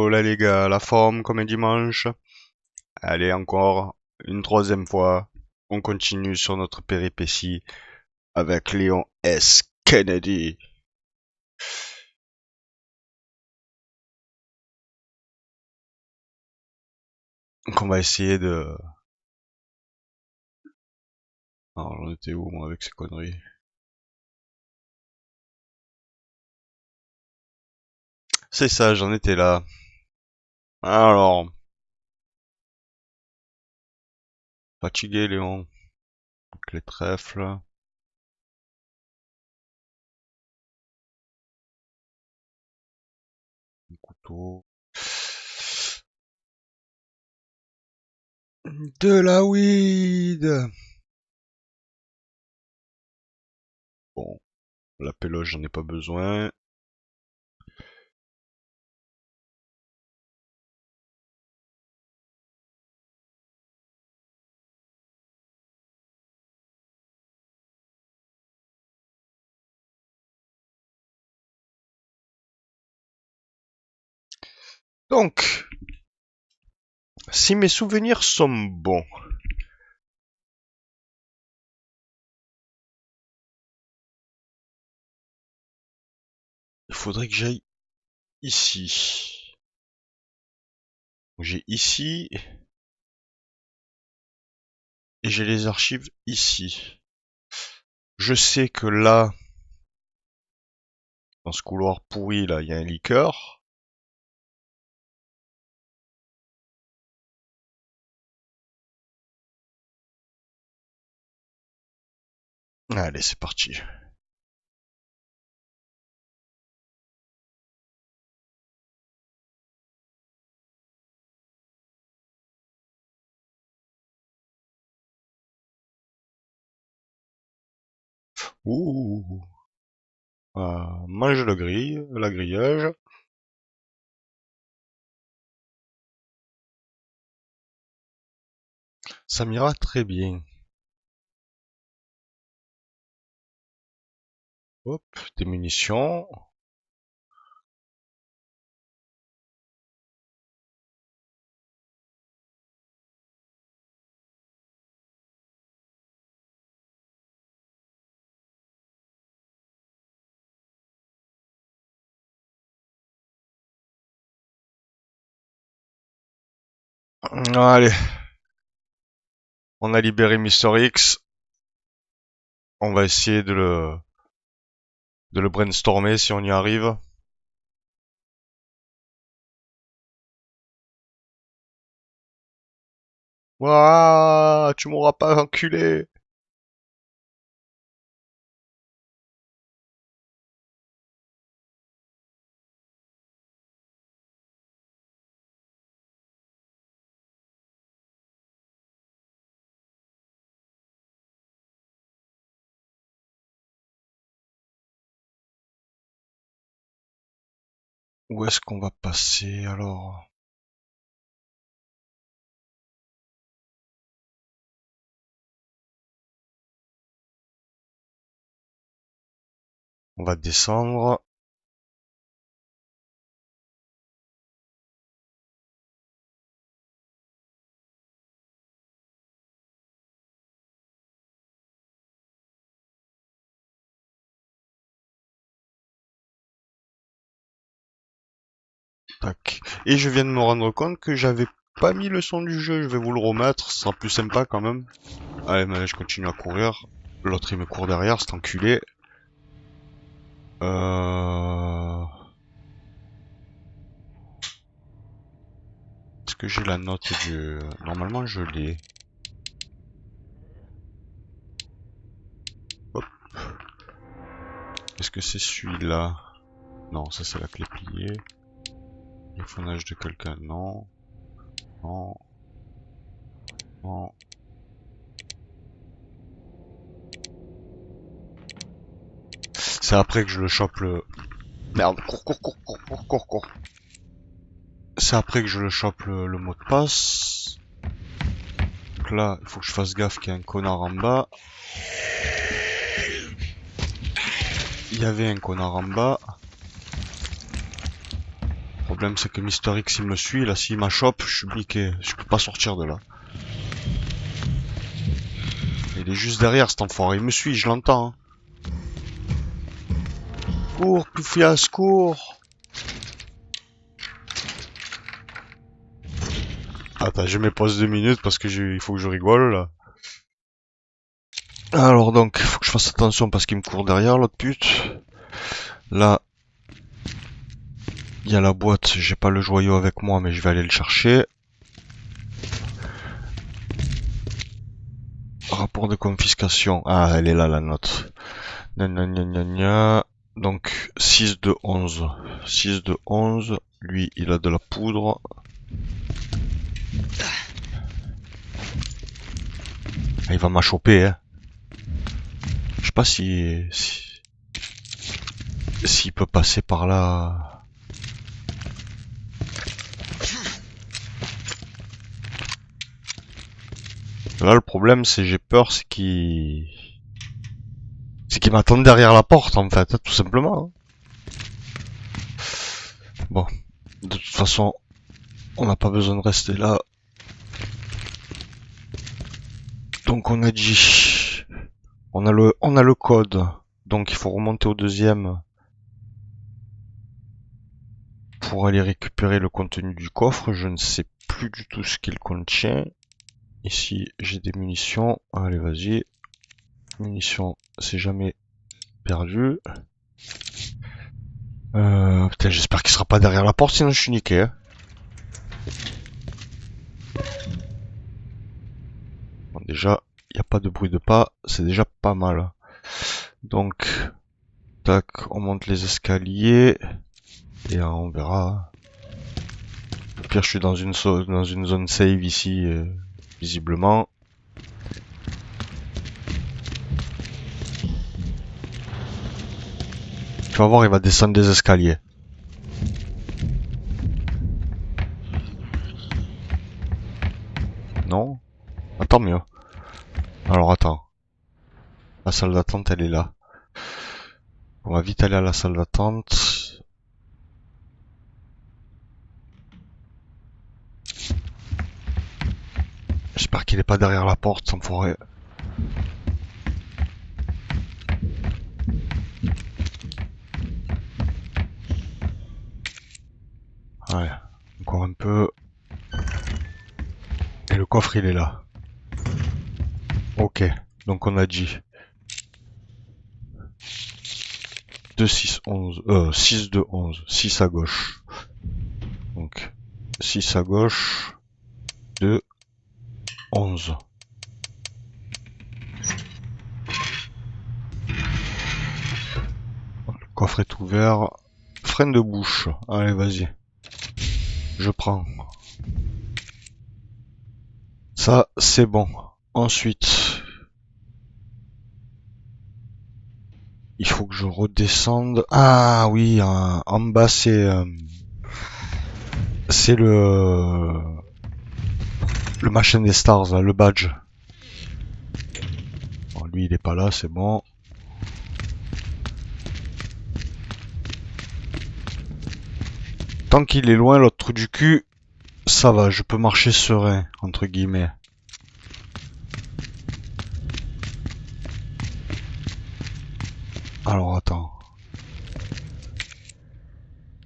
Oh là les gars, la forme comme un dimanche. Allez encore une troisième fois. On continue sur notre péripétie avec Léon S. Kennedy. Donc on va essayer de... Alors j'en étais où moi avec ces conneries? C'est ça, j'en étais là. Alors, fatigué Léon, avec les trèfles, le couteau. De la weed. Bon, la péloche j'en ai pas besoin. Donc, si mes souvenirs sont bons, il faudrait que j'aille ici. J'ai ici et j'ai les archives ici. Je sais que là, dans ce couloir pourri là, il y a un liqueur. Allez, c'est parti. Ouh, mange le la grillage. Ça m'ira très bien. Hop, des munitions. Allez, on a libéré Mister X. On va essayer de le brainstormer si on y arrive. Ouah, tu m'auras pas enculé. Où est-ce qu'on va passer alors? On va descendre. Tac. Et je viens de me rendre compte que j'avais pas mis le son du jeu. Je vais vous le remettre. Ce sera plus sympa quand même. Allez, mais je continue à courir. L'autre il me court derrière, cet enculé. Est-ce que j'ai la note du... Normalement je l'ai. Hop. Est-ce que c'est celui-là? Non, ça c'est la clé pliée. Téléphonage de quelqu'un, non. Non. Non. C'est après que je le chope le... Merde, cours. C'est après que je le chope le mot de passe. Donc là, il faut que je fasse gaffe qu'il y a un connard en bas. Il y avait un connard en bas. problème c'est que Mister X il me suit, là s'il m'a chope, je suis bliqué, je peux pas sortir de là. Il est juste derrière cet enfoiré, il me suit, je l'entends. Hein. Cours, Poufias, cours! Attends, je me pose 2 minutes parce que il faut que je rigole là. Alors donc, il faut que je fasse attention parce qu'il me court derrière l'autre pute. Là, il y a la boîte, j'ai pas le joyau avec moi mais je vais aller le chercher. Rapport de confiscation. Ah, elle est là la note. Gna gna gna gna gna. Donc 6 de 11. 6 de 11. Lui, il a de la poudre. Ah, il va m'achoper, hein. Je sais pas s'il peut passer par là. Là, le problème, c'est j'ai peur, c'est qu'il m'attend derrière la porte, en fait, tout simplement. Hein. Bon, de toute façon, on n'a pas besoin de rester là. Donc on a dit, on a le code. Donc il faut remonter au deuxième pour aller récupérer le contenu du coffre. Je ne sais plus du tout ce qu'il contient. Ici, j'ai des munitions. Allez, vas-y. Munitions, c'est jamais perdu. Putain, j'espère qu'il sera pas derrière la porte, sinon je suis niqué. Hein. Bon, déjà, il n'y a pas de bruit de pas, c'est déjà pas mal. Donc, tac, on monte les escaliers. Et on verra. Au pire, je suis dans une zone save ici, visiblement. Tu vas voir, il va descendre des escaliers. Non? Attends mieux. Alors attends. La salle d'attente, elle est là. On va vite aller à la salle d'attente. J'espère qu'il est pas derrière la porte, sans forêt. Ouais, encore un peu. Et le coffre, il est là. Ok, donc on a dit 2, 6, 11, 6 de 11, 6 à gauche. Donc 6 à gauche, 2, 11. Le coffre est ouvert. Freine de bouche. Allez, vas-y. Je prends. Ça, c'est bon. Ensuite, il faut que je redescende. Ah oui, en bas, c'est le machin des stars, là, le badge. Bon, lui, il est pas là, c'est bon. Tant qu'il est loin, l'autre trou du cul, ça va, je peux marcher serein, entre guillemets. Alors, attends.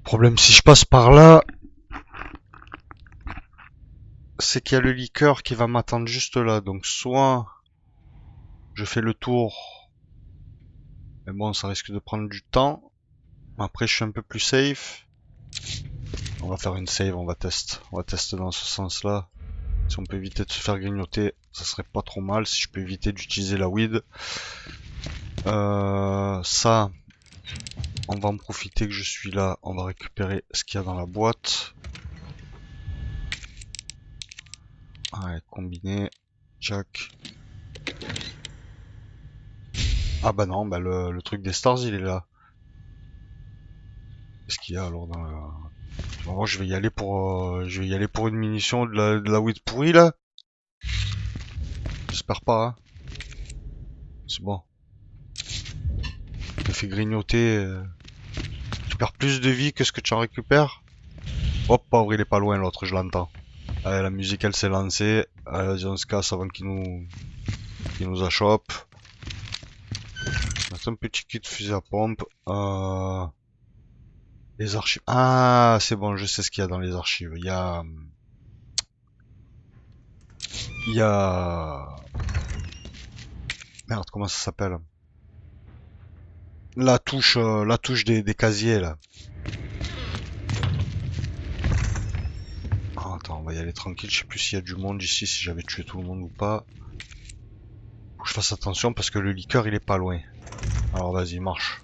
Problème, si je passe par là, c'est qu'il y a le liqueur qui va m'attendre juste là. Donc, soit je fais le tour, mais bon, ça risque de prendre du temps. Après, je suis un peu plus safe. On va faire une save, on va tester dans ce sens-là. Si on peut éviter de se faire grignoter, ça serait pas trop mal. Si je peux éviter d'utiliser la weed. Ça, on va en profiter que je suis là. On va récupérer ce qu'il y a dans la boîte. Ouais, combiné. Jack. Ah bah non, bah le truc des stars, il est là. Qu'est-ce qu'il y a alors dans la... Bon, je vais y aller pour une munition de la weed pourrie là. J'espère pas. Hein. C'est bon. Je te fais grignoter. Tu perds plus de vie que ce que tu en récupères. Hop, pauvre, il est pas loin l'autre, je l'entends. Allez, la musique elle s'est lancée. Allez, vas-y, on se casse avant qu'il nous achoppe. C'est un petit kit de fusil à pompe. Les archives. Ah, c'est bon, je sais ce qu'il y a dans les archives. Il y a... Merde, comment ça s'appelle? La touche des casiers, là. Ah, attends, on va y aller tranquille. Je sais plus s'il y a du monde ici, si j'avais tué tout le monde ou pas. Faut que je fasse attention parce que le liqueur, il est pas loin. Alors, vas-y, marche.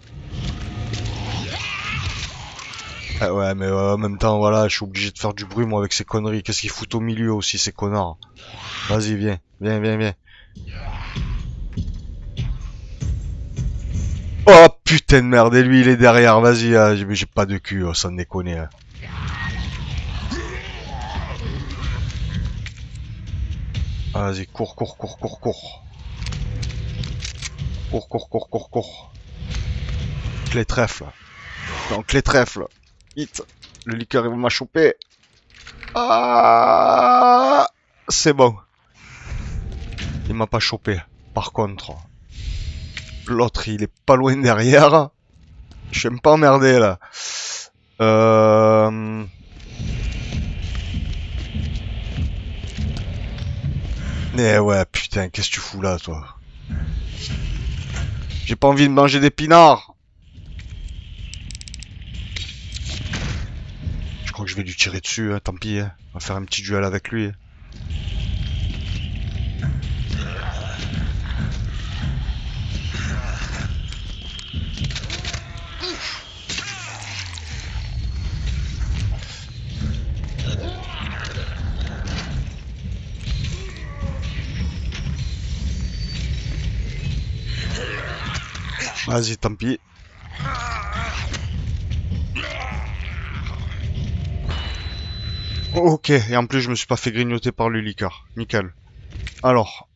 Ah ouais, mais en même temps, voilà, je suis obligé de faire du bruit, moi, avec ces conneries. Qu'est-ce qu'ils foutent au milieu aussi, ces connards? Vas-y, viens. Viens, viens, viens. Oh, putain de merde. Et lui, il est derrière. Vas-y, j'ai pas de cul, oh, sans déconner. Hein. Ah, vas-y, cours, cours, cours, cours, cours. Cours, cours, cours, cours, cours. Clé trèfle. Non, clé trèfle. Vite. Le liqueur, il va m'a chopé. Ah, c'est bon. Il m'a pas chopé. Par contre, l'autre, il est pas loin derrière. Je suis même pas emmerdé, là. Eh ouais, putain, qu'est-ce que tu fous là, toi? J'ai pas envie de manger d'épinards. Je crois que je vais lui tirer dessus, hein, tant pis. Hein. On va faire un petit duel avec lui. Vas-y, tant pis. Ok, et en plus je me suis pas fait grignoter par le liqueur. Nickel. Alors.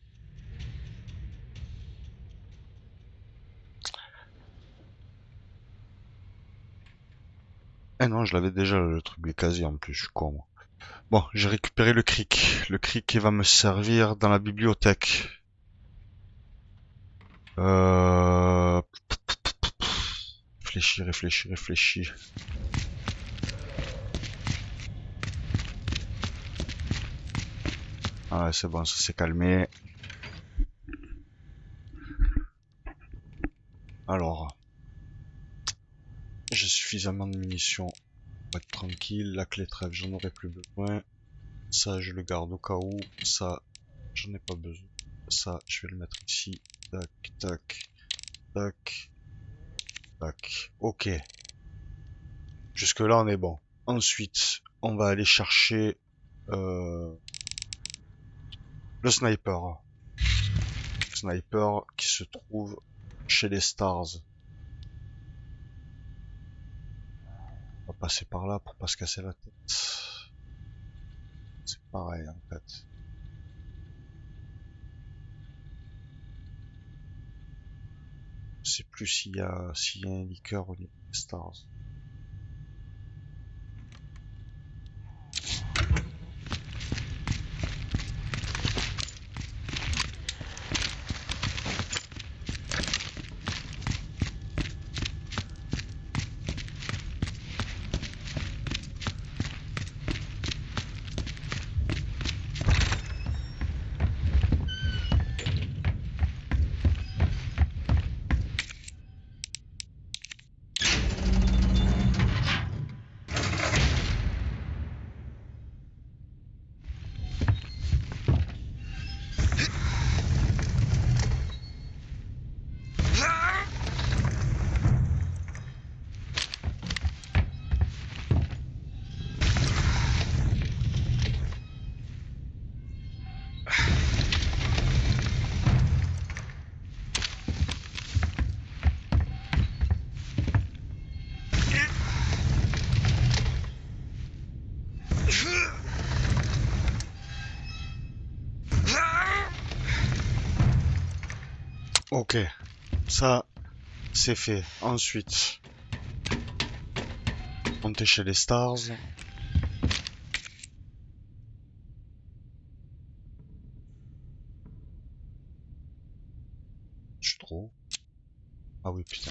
Eh non, je l'avais déjà le truc des casiers en plus, je suis con. Moi. Bon, j'ai récupéré le cric. Le cric qui va me servir dans la bibliothèque. Euh... Réfléchis, réfléchis, réfléchis. Ah ouais, c'est bon, ça s'est calmé. Alors, j'ai suffisamment de munitions pour être tranquille. La clé trèfle, j'en aurai plus besoin. Ça, je le garde au cas où. Ça, j'en ai pas besoin. Ça, je vais le mettre ici. Tac, tac, tac, tac. Ok. Jusque là, on est bon. Ensuite, on va aller chercher le sniper. Le sniper qui se trouve chez les Stars. On va passer par là pour pas se casser la tête. C'est pareil en fait. Je sais plus s'il y a un liqueur au niveau des Stars. Ok, ça c'est fait. Ensuite, monter chez les Stars. trop. Ah oui, putain.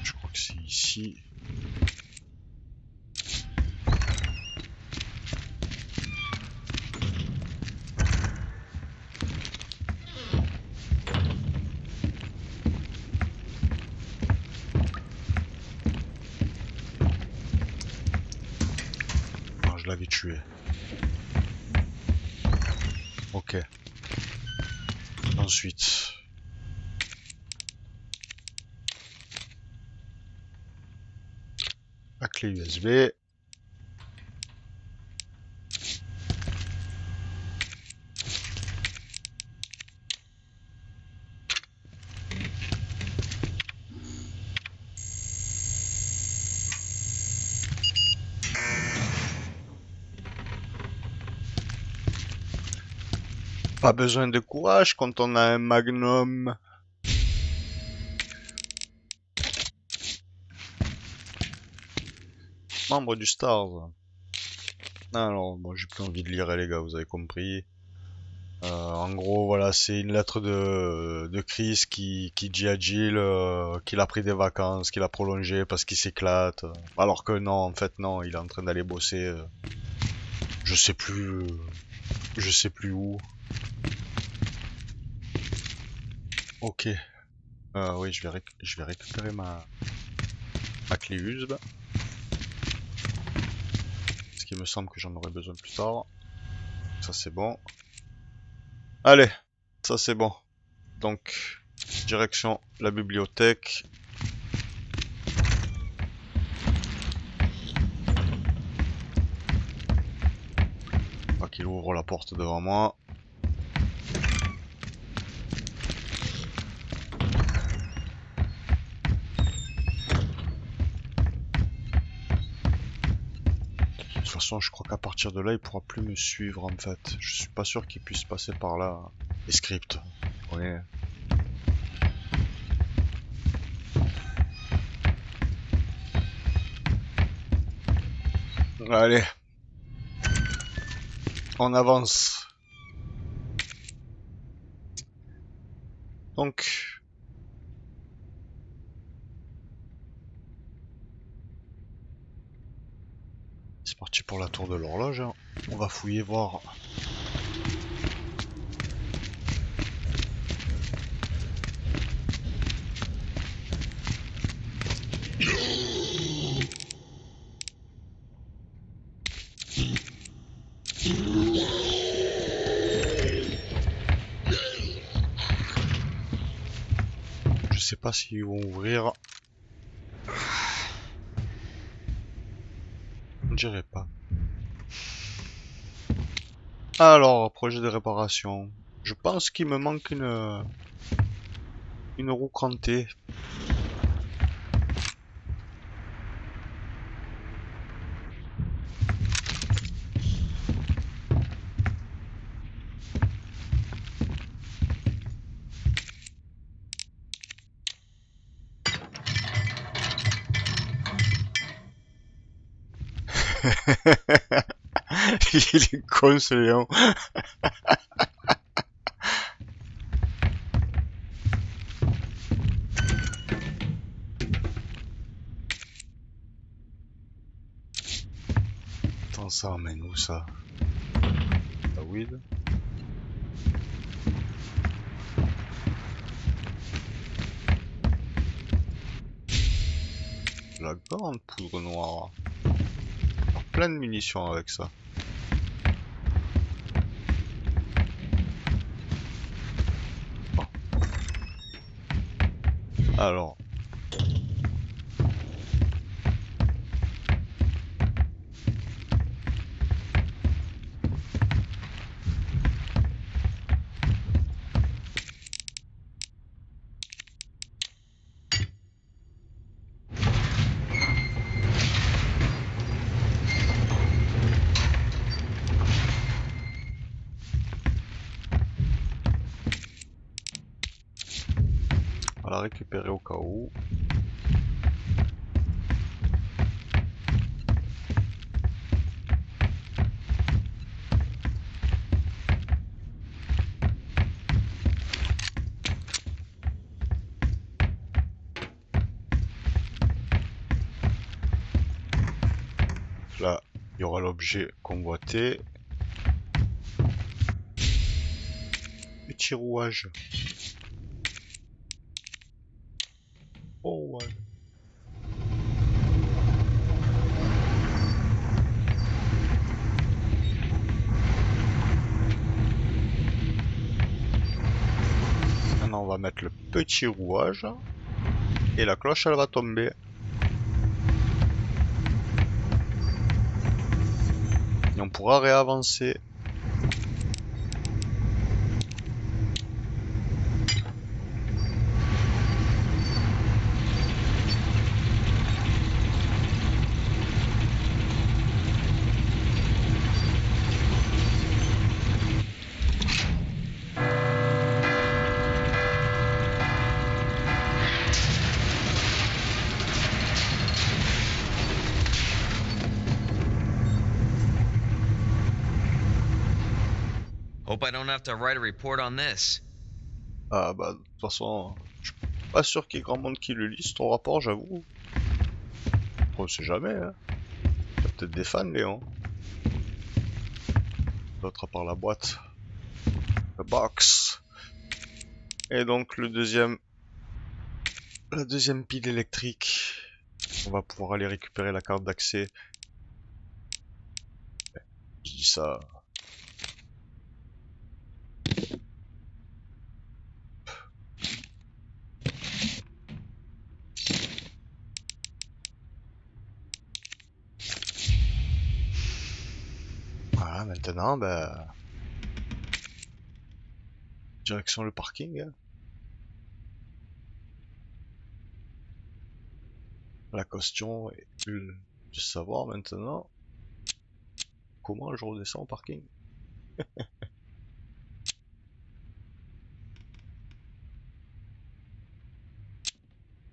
Je crois que c'est ici. Non, je l'avais tué. Ok. Ensuite. La clé USB. Pas besoin de courage quand on a un magnum. Membre du Stars. Alors, bon, j'ai plus envie de lire, les gars, vous avez compris. En gros, voilà, c'est une lettre de Chris qui dit à Jill qu'il a pris des vacances, qu'il a prolongé parce qu'il s'éclate. Alors que non, en fait, non, il est en train d'aller bosser. Je sais plus, je sais plus où. Ok. Oui, je vais récupérer ma clé USB. Parce qu'il me semble que j'en aurai besoin plus tard. Ça, c'est bon. Allez, ça, c'est bon. Donc, direction la bibliothèque. Pas qu'il ouvre la porte devant moi. De toute façon, je crois qu'à partir de là, il pourra plus me suivre en fait. Je suis pas sûr qu'il puisse passer par là. Les scripts. Ouais. Allez, on avance. Donc, c'est parti pour la tour de l'horloge. On va fouiller voir. Je sais pas s'ils vont ouvrir. On dirait pas. Alors, projet de réparation. Je pense qu'il me manque une roue crantée. Il est con ce Léon. Attends, ça emmène où ça? La weed? La grande poudre noire. Alors, plein de munitions avec ça. Bon. Alors. On va la récupérer au cas où. Il y aura l'objet convoité. Petit rouage. Oh ouais. Maintenant on va mettre le petit rouage. Et la cloche elle va tomber. Et on pourra réavancer. Hope I don't have to write a report on this. Ah bah de toute façon, je suis pas sûr qu'il y ait grand monde qui le lise ton rapport, j'avoue. On sait jamais, hein. Il y a peut-être des fans, Léon. D'autres à part la boîte. La box. Et donc la deuxième pile électrique. On va pouvoir aller récupérer la carte d'accès. Je dis ça. Voilà, maintenant, bah, direction le parking, hein. La question est de savoir maintenant comment je redescends au parking.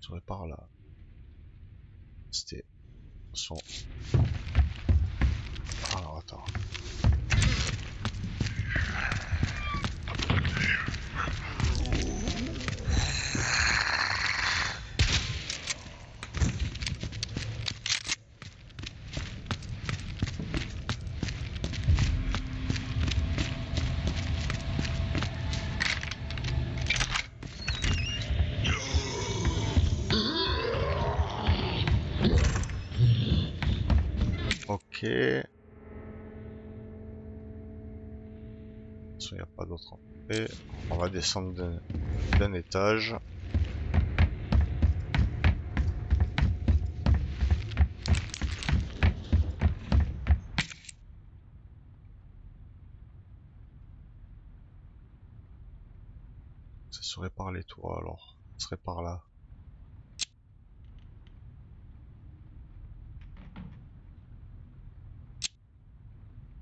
Je serais par là. C'était son. Alors attends. Ok. Il n'y a pas d'autre entrée. On va descendre d'un étage. Ça serait par les toits alors. Ça serait par là.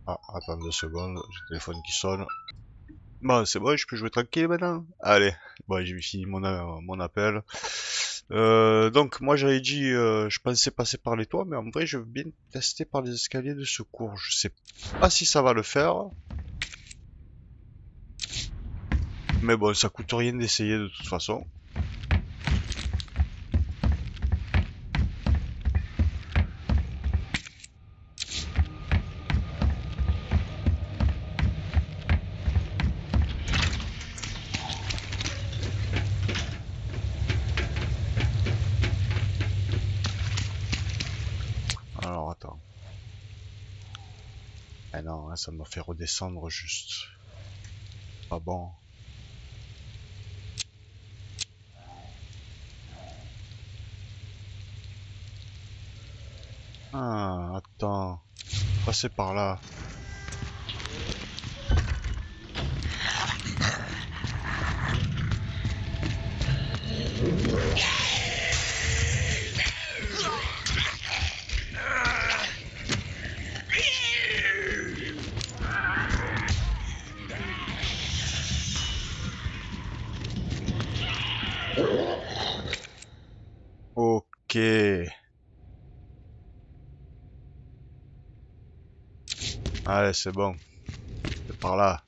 Ah, attends 2 secondes. J'ai le téléphone qui sonne. Bon, c'est bon, je peux jouer tranquille maintenant. Allez. Bon, j'ai fini mon appel. Donc, moi j'avais dit, je pensais passer par les toits, mais en vrai, je veux bien tester par les escaliers de secours. Je sais pas si ça va le faire. Mais bon, ça coûte rien d'essayer de toute façon. Alors, attends. Ah non, hein, ça m'a fait redescendre juste. Pas bon. Ah, attends. Passer par là. Ok. Allez, c'est bon. C'est par là.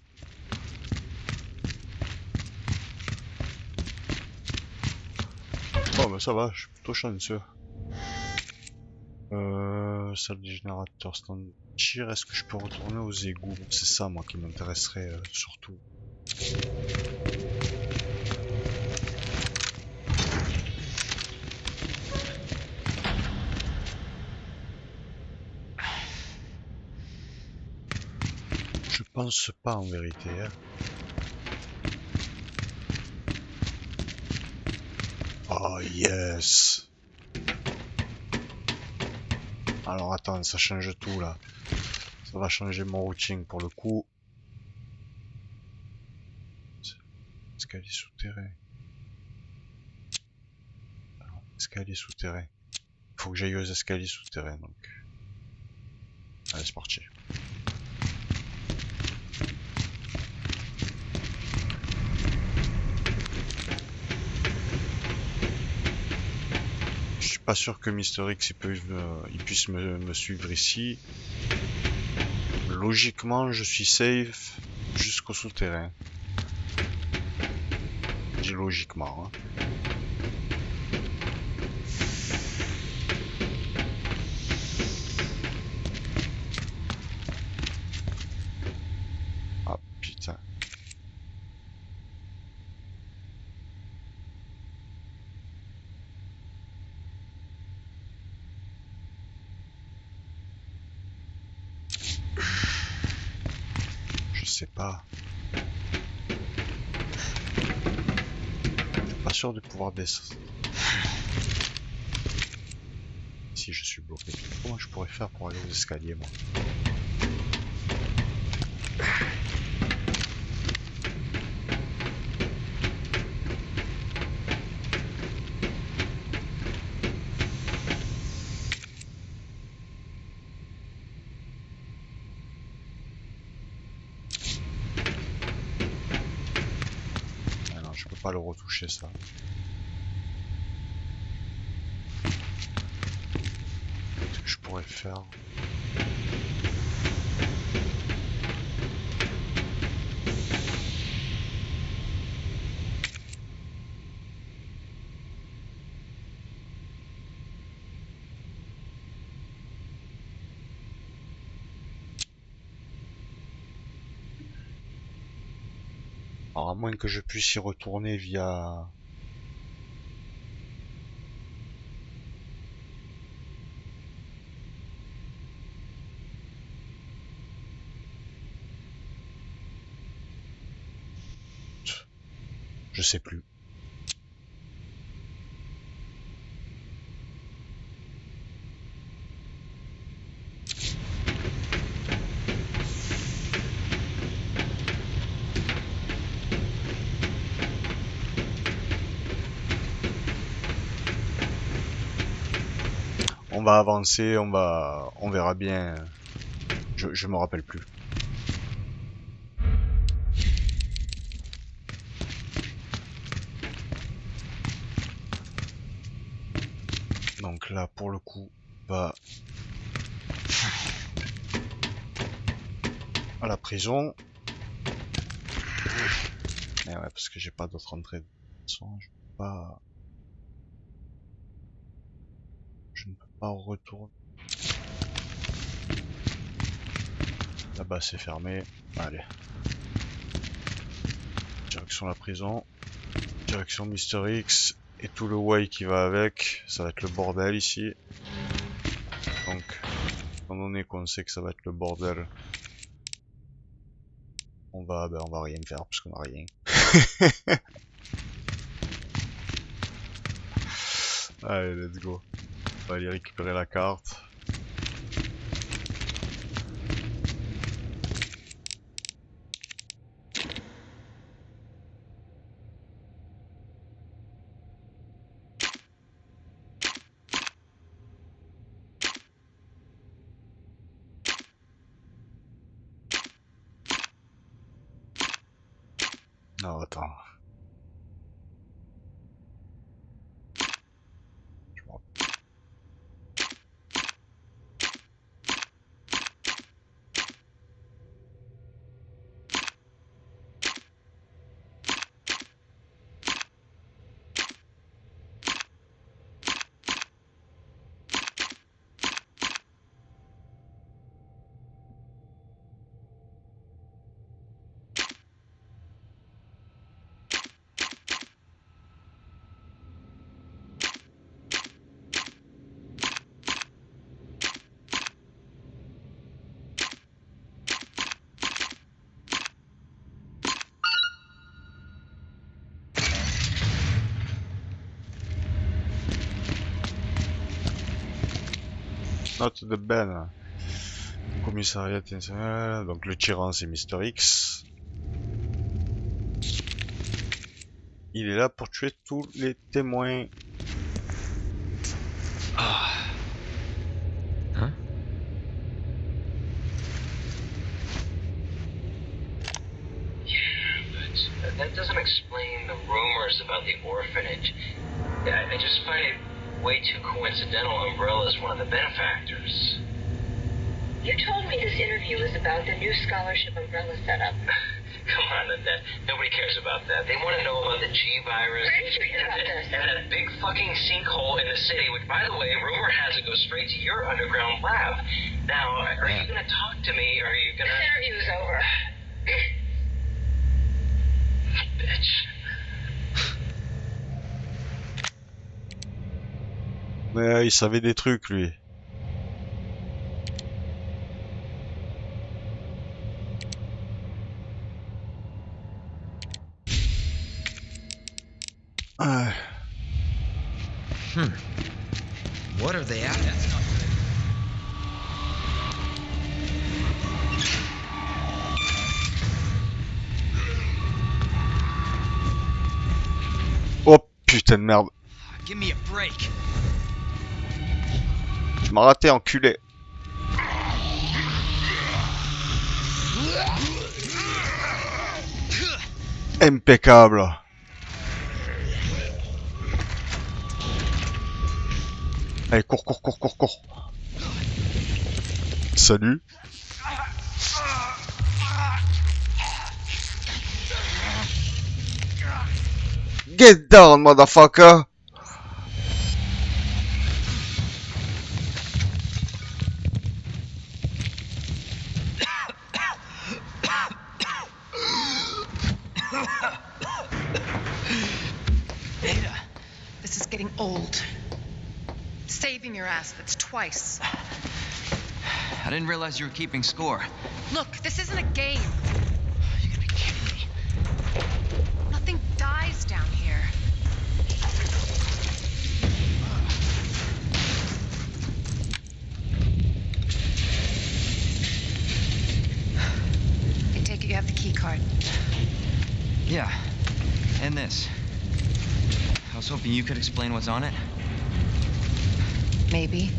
Bon, bah ça va, je suis plutôt chanceux. Salle du générateur stand. mentir, est-ce que je peux retourner aux égouts? C'est ça, moi, qui m'intéresserait surtout. Je pense pas, en vérité. Hein. Oh, yes! Alors, attends, ça change tout, là. Ça va changer mon routing, pour le coup. Escalier souterrain. Escalier souterrain. Faut que j'aille aux escaliers souterrains, donc. Allez, c'est parti. Je suis pas sûr que Mister X il puisse me suivre ici. Logiquement, je suis safe jusqu'au souterrain. Je dis logiquement. Hein. Ah putain. Je sais pas. Je suis pas sûr de pouvoir descendre. Si je suis bloqué. Comment je pourrais faire pour aller aux escaliers, moi? Ah non, je peux pas le retoucher, ça. Qu'est-ce que je pourrais faire? Alors, à moins que je puisse y retourner via... Je sais plus. On va avancer, on verra bien. Je me rappelle plus. Donc là, pour le coup, va à la prison. Et ouais, parce que j'ai pas d'autre entrée. De toute façon, je ne peux pas retourner. Là-bas, c'est fermé. Allez. Direction la prison. Direction Mister X. Et tout le way qui va avec. Ça va être le bordel ici. Donc, étant donné qu'on sait que ça va être le bordel, on va rien faire parce qu'on a rien. Allez, let's go. On va aller récupérer la carte. Non, attends. Je me rappelle. Note de Ben. Commissariat, donc le tyran c'est Mister X. Il est là pour tuer tous les témoins. Huh? But that doesn't explain the rumors about the orphanage. I just find it way too coincidental Umbrella's one of the benefactors. You told me this interview was about the new scholarship Umbrella set up. Come on, that nobody cares about that. They want to know about the G virus. Where did you hear about this? And that big fucking sinkhole in the city, which, by the way, rumor has it goes straight to your underground lab. Now, are you going to talk to me, or are you going This to... interview's over. Bitch. Mais il savait des trucs lui. Ah. What are they at? Oh putain de merde. Give me a break. Tu m'as raté, enculé. Impeccable. Allez, cours, cours, cours, cours, cours. Salut. Get down, motherfucker. Ada, this is getting old. Saving your ass, that's twice. I didn't realize you were keeping score. Look, this isn't a game. You gotta be kidding me. Nothing dies down here. I take it you have the key card. Yeah. And this. I was hoping you could explain what's on it. Maybe.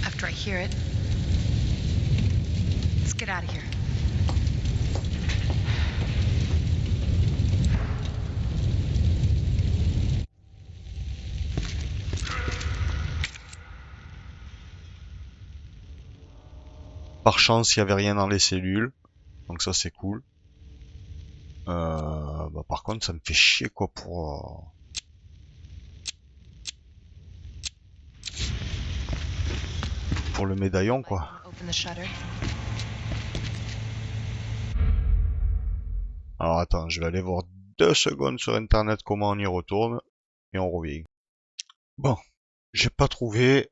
After I hear it. Let's get out of here. Par chance, il n'y avait rien dans les cellules. Donc ça, c'est cool. Bah, par contre, ça me fait chier, quoi, pour le médaillon, quoi. Open the shutter. Alors, attends, je vais aller voir 2 secondes sur Internet comment on y retourne. Et on revient. Bon, j'ai pas trouvé...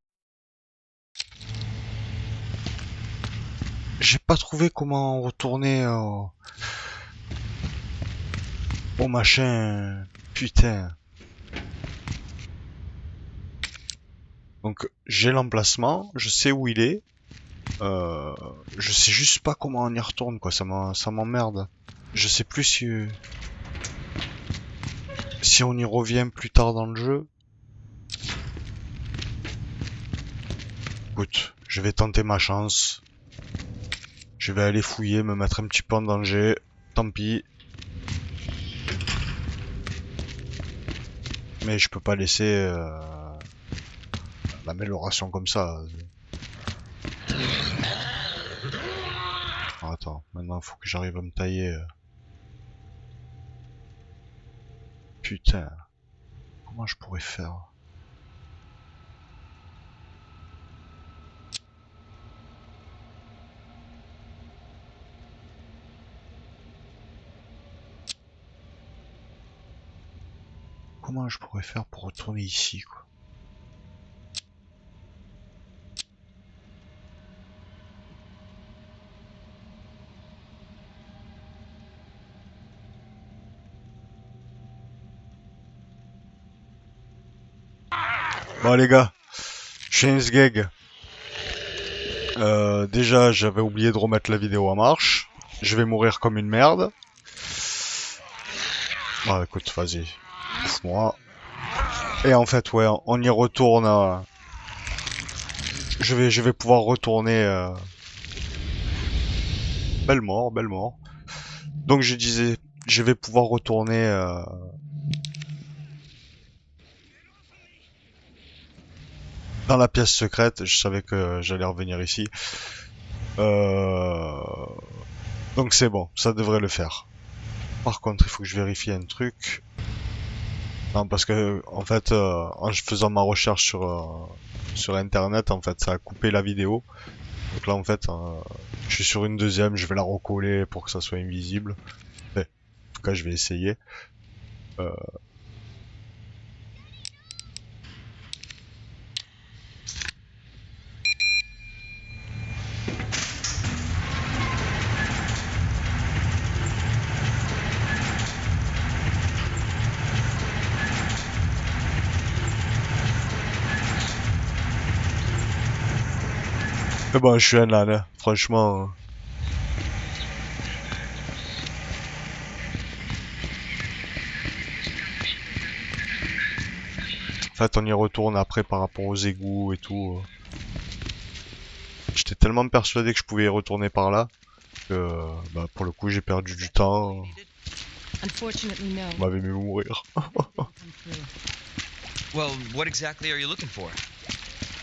J'ai pas trouvé comment retourner au machin. Putain. Donc j'ai l'emplacement, je sais où il est. Je sais juste pas comment on y retourne, quoi. Ça m'emmerde. Je sais plus si on y revient plus tard dans le jeu. Écoute, je vais tenter ma chance. Je vais aller fouiller, me mettre un petit peu en danger. Tant pis. Mais je peux pas laisser l'amélioration comme ça. Oh, attends, maintenant il faut que j'arrive à me tailler. Putain. Comment je pourrais faire? Comment je pourrais faire pour retourner ici, quoi? Bon les gars, Gag. Déjà, j'avais oublié de remettre la vidéo en marche. Je vais mourir comme une merde. Ah, écoute, vas-y. Ouf-moi. Et en fait, ouais, on y retourne. Je vais pouvoir retourner. Belle mort, belle mort. Donc, je disais, je vais pouvoir retourner. Dans la pièce secrète, je savais que j'allais revenir ici. Donc c'est bon, ça devrait le faire. Par contre, il faut que je vérifie un truc. Non, parce que en fait, en faisant ma recherche sur internet, en fait, ça a coupé la vidéo. Donc là, en fait, je suis sur une deuxième, je vais la recoller pour que ça soit invisible. Mais, en tout cas, je vais essayer. Mais bon, je suis un âne, hein. Franchement. En fait, on y retourne après par rapport aux égouts et tout. J'étais tellement persuadé que je pouvais y retourner par là que, bah, pour le coup, j'ai perdu du temps. Unfortunately, no. On m'avait mis mourir. Come through. Well, what exactly are you looking for?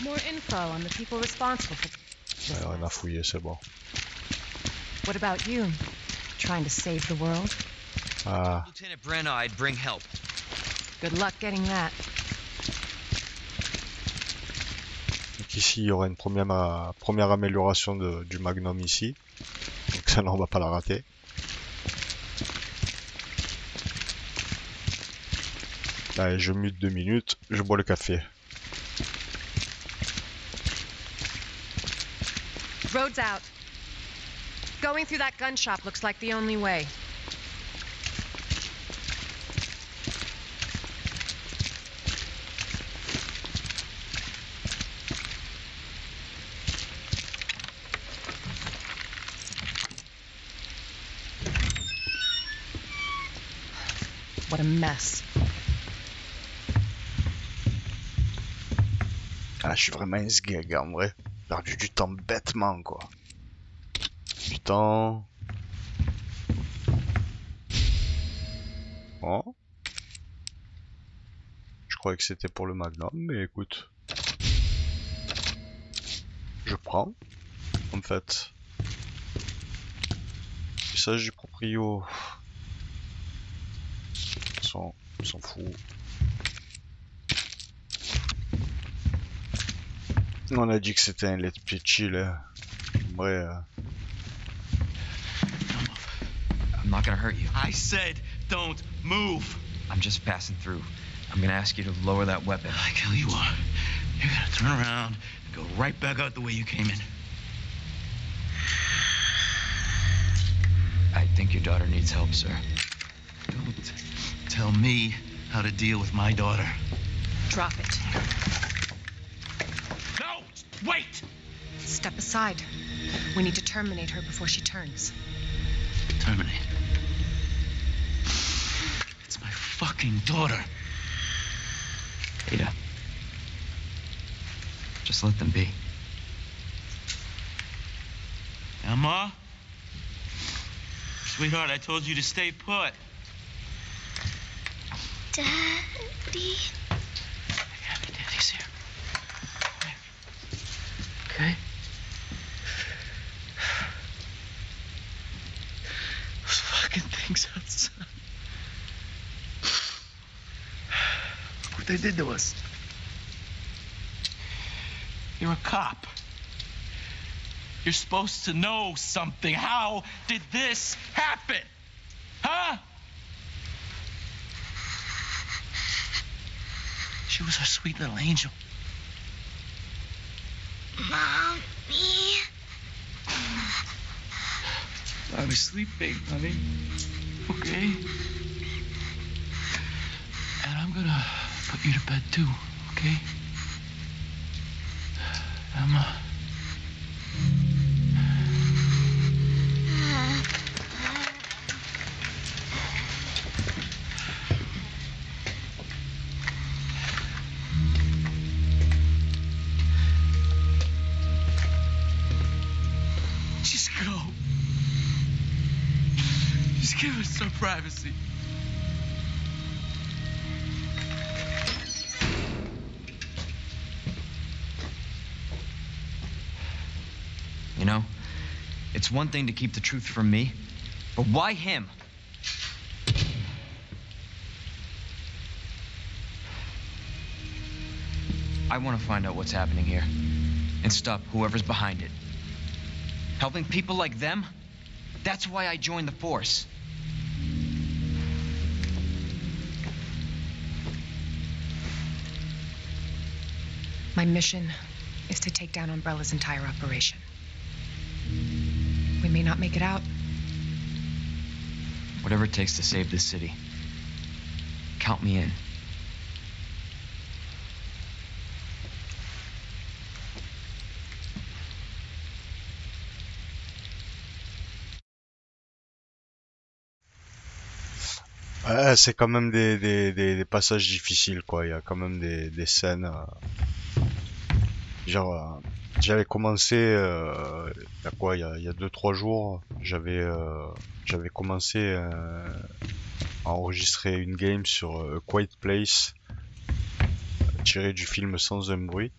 More info on the people responsible for Ouais, on a fouillé, c'est bon. What about you? Trying to save the world? Ah, Lieutenant Brenna, I'd bring help. Good luck getting that. donc ici, il y aura une première amélioration du Magnum ici. Donc ça, là, on va pas la rater. Allez, je mute 2 minutes, je bois le café. Road's out. Going through that gun shop looks like the only way. What a mess. Ah, je suis vraiment un sgeg en vrai. J'ai perdu du temps bêtement, quoi. Du temps. Oh. Je croyais que c'était pour le Magnum, mais écoute. Je prends. En fait. Message du proprio. On s'en fout. On a dit que c'était un let's play chill. Hein. En vrai, I'm not gonna hurt you. I said don't move. I'm just passing through. I'm gonna ask you to lower that weapon. I tell you what, you're gonna turn around and go right back out the way you came in. I think your daughter needs help, sir. Don't tell me how to deal with my daughter. Drop it. No! Wait! Step aside. We need to terminate her before she turns. Terminate. It's my fucking daughter. Ada. Just let them be. Emma? Sweetheart, I told you to stay put. Daddy. Daddy's here. Okay? Those fucking things outside. Look what they did to us. You're a cop. You're supposed to know something. How did this happen? Huh? She was our sweet little angel. Mommy. I was sleeping, honey. Okay? And I'm gonna put you to bed too, okay? Emma. Just go. Just give us some privacy. You know, it's one thing to keep the truth from me, but why him? I want to find out what's happening here and stop whoever's behind it. Helping people like them? That's why I joined the force. My mission is to take down Umbrella's entire operation. We may not make it out. Whatever it takes to save this city. Count me in. Ouais, c'est quand même des passages difficiles, quoi. Il y a quand même des scènes. Genre, j'avais commencé, il y a quoi, il y a 2-3 jours, j'avais commencé à enregistrer une game sur A Quiet Place, tirée du film Sans un bruit.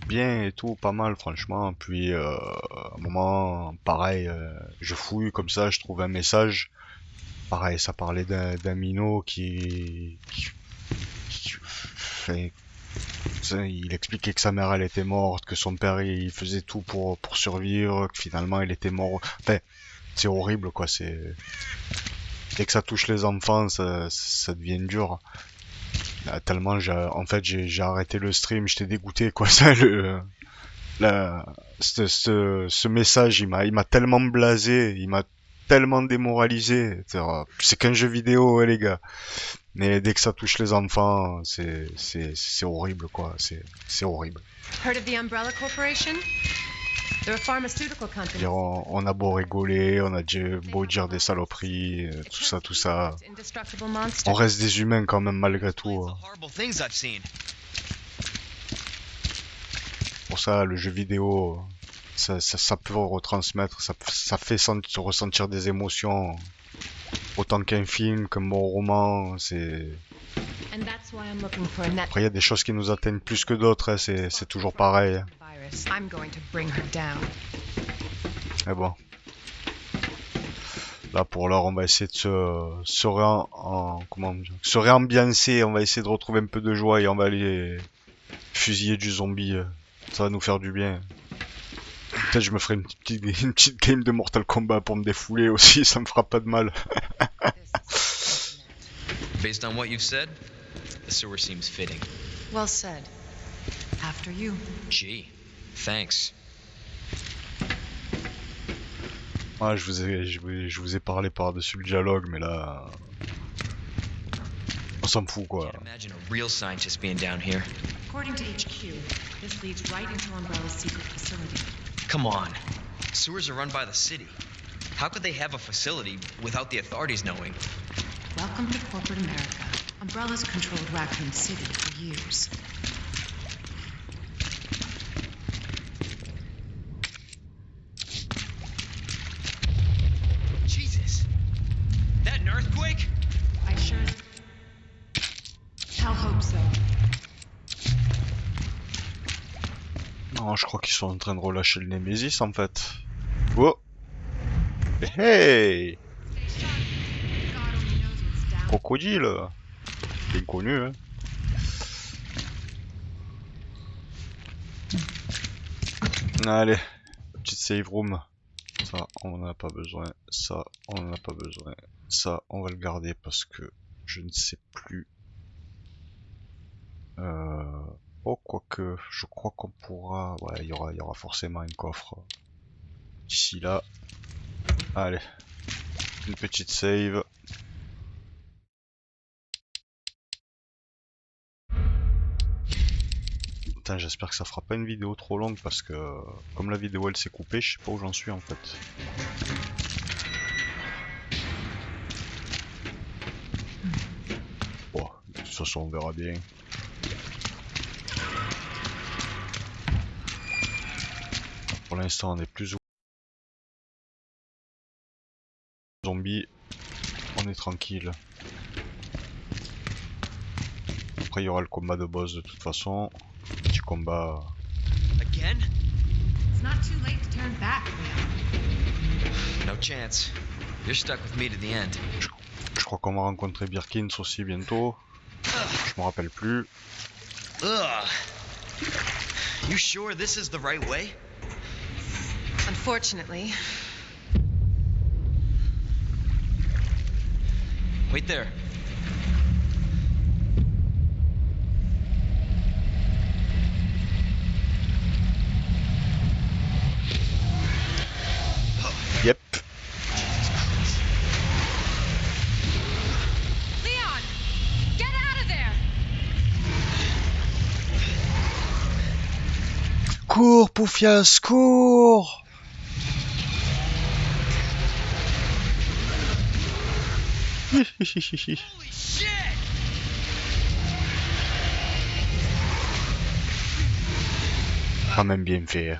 Bien et tout, pas mal franchement. Puis à un moment, pareil, je fouille comme ça, je trouve un message. Pareil, ça parlait d'un minot enfin, il expliquait que sa mère elle était morte, que son père il faisait tout pour survivre, que finalement il était mort. Enfin, c'est horrible quoi. C'est dès que ça touche les enfants, ça devient dur. Tellement en fait j'ai arrêté le stream, j'étais dégoûté quoi. Ça, ce message il m'a tellement blasé, il m'a tellement démoralisé. C'est qu'un jeu vidéo les gars. Mais dès que ça touche les enfants, c'est horrible quoi, c'est horrible. Heard of the Umbrella Corporation? They're a pharmaceutical company. On a beau rigoler, on a beau dire des saloperies, tout ça. On reste des humains quand même malgré tout. Pour ça, le jeu vidéo, ça peut retransmettre, ça fait ressentir des émotions. Autant qu'un film, qu'un bon roman, c'est... Après, il y a des choses qui nous atteignent plus que d'autres, hein, c'est toujours pareil. Mais bon. Là, pour l'heure, on va essayer de se réambiancer, on va essayer de retrouver un peu de joie et on va aller fusiller du zombie. Ça va nous faire du bien. Peut-être je me ferai une petite game de Mortal Kombat pour me défouler aussi, ça me fera pas de mal. Based on what you've said, the sewer seems fitting. Well said. After you. Gee, thanks. Ouais, je vous ai parlé par-dessus le dialogue, mais là... On s'en fout, quoi. Can't imagine a real scientist being down here. According to HQ, this leads right into Umbrella's secret facility. Come on. Sewers are run by the city. How could they have a facility without the authorities knowing? Welcome to corporate America. Umbrella's controlled Raccoon City for years. Jesus. That an earthquake? I sure hell hope so. Non, je crois qu'ils sont en train de relâcher le Nemesis en fait. Oh! Hey! Crocodile! Bien connu, hein? Allez, petite save room. Ça, on en a pas besoin. Ça, on en a pas besoin. Ça, on va le garder parce que je ne sais plus. Oh, quoique, je crois qu'on pourra... Ouais, il y aura forcément un coffre d'ici là. Allez, une petite save. Attends, j'espère que ça fera pas une vidéo trop longue parce que comme la vidéo elle s'est coupée, je sais pas où j'en suis en fait. Bon, de toute façon on verra bien. Pour l'instant on est plus ou zombies, on est tranquille. Après il y aura le combat de boss de toute façon. Petit combat. Again? It's not too late to turn back, Leon. No chance. You're stuck with me to the end. Je crois qu'on va rencontrer Birkins aussi bientôt. Je me rappelle plus. Ugh. You sure this is the right way? Unfortunately. Wait there. Yep. Leon! Get out of there! Cours, Poufias, cours! Holy shit! Quand même bien fait.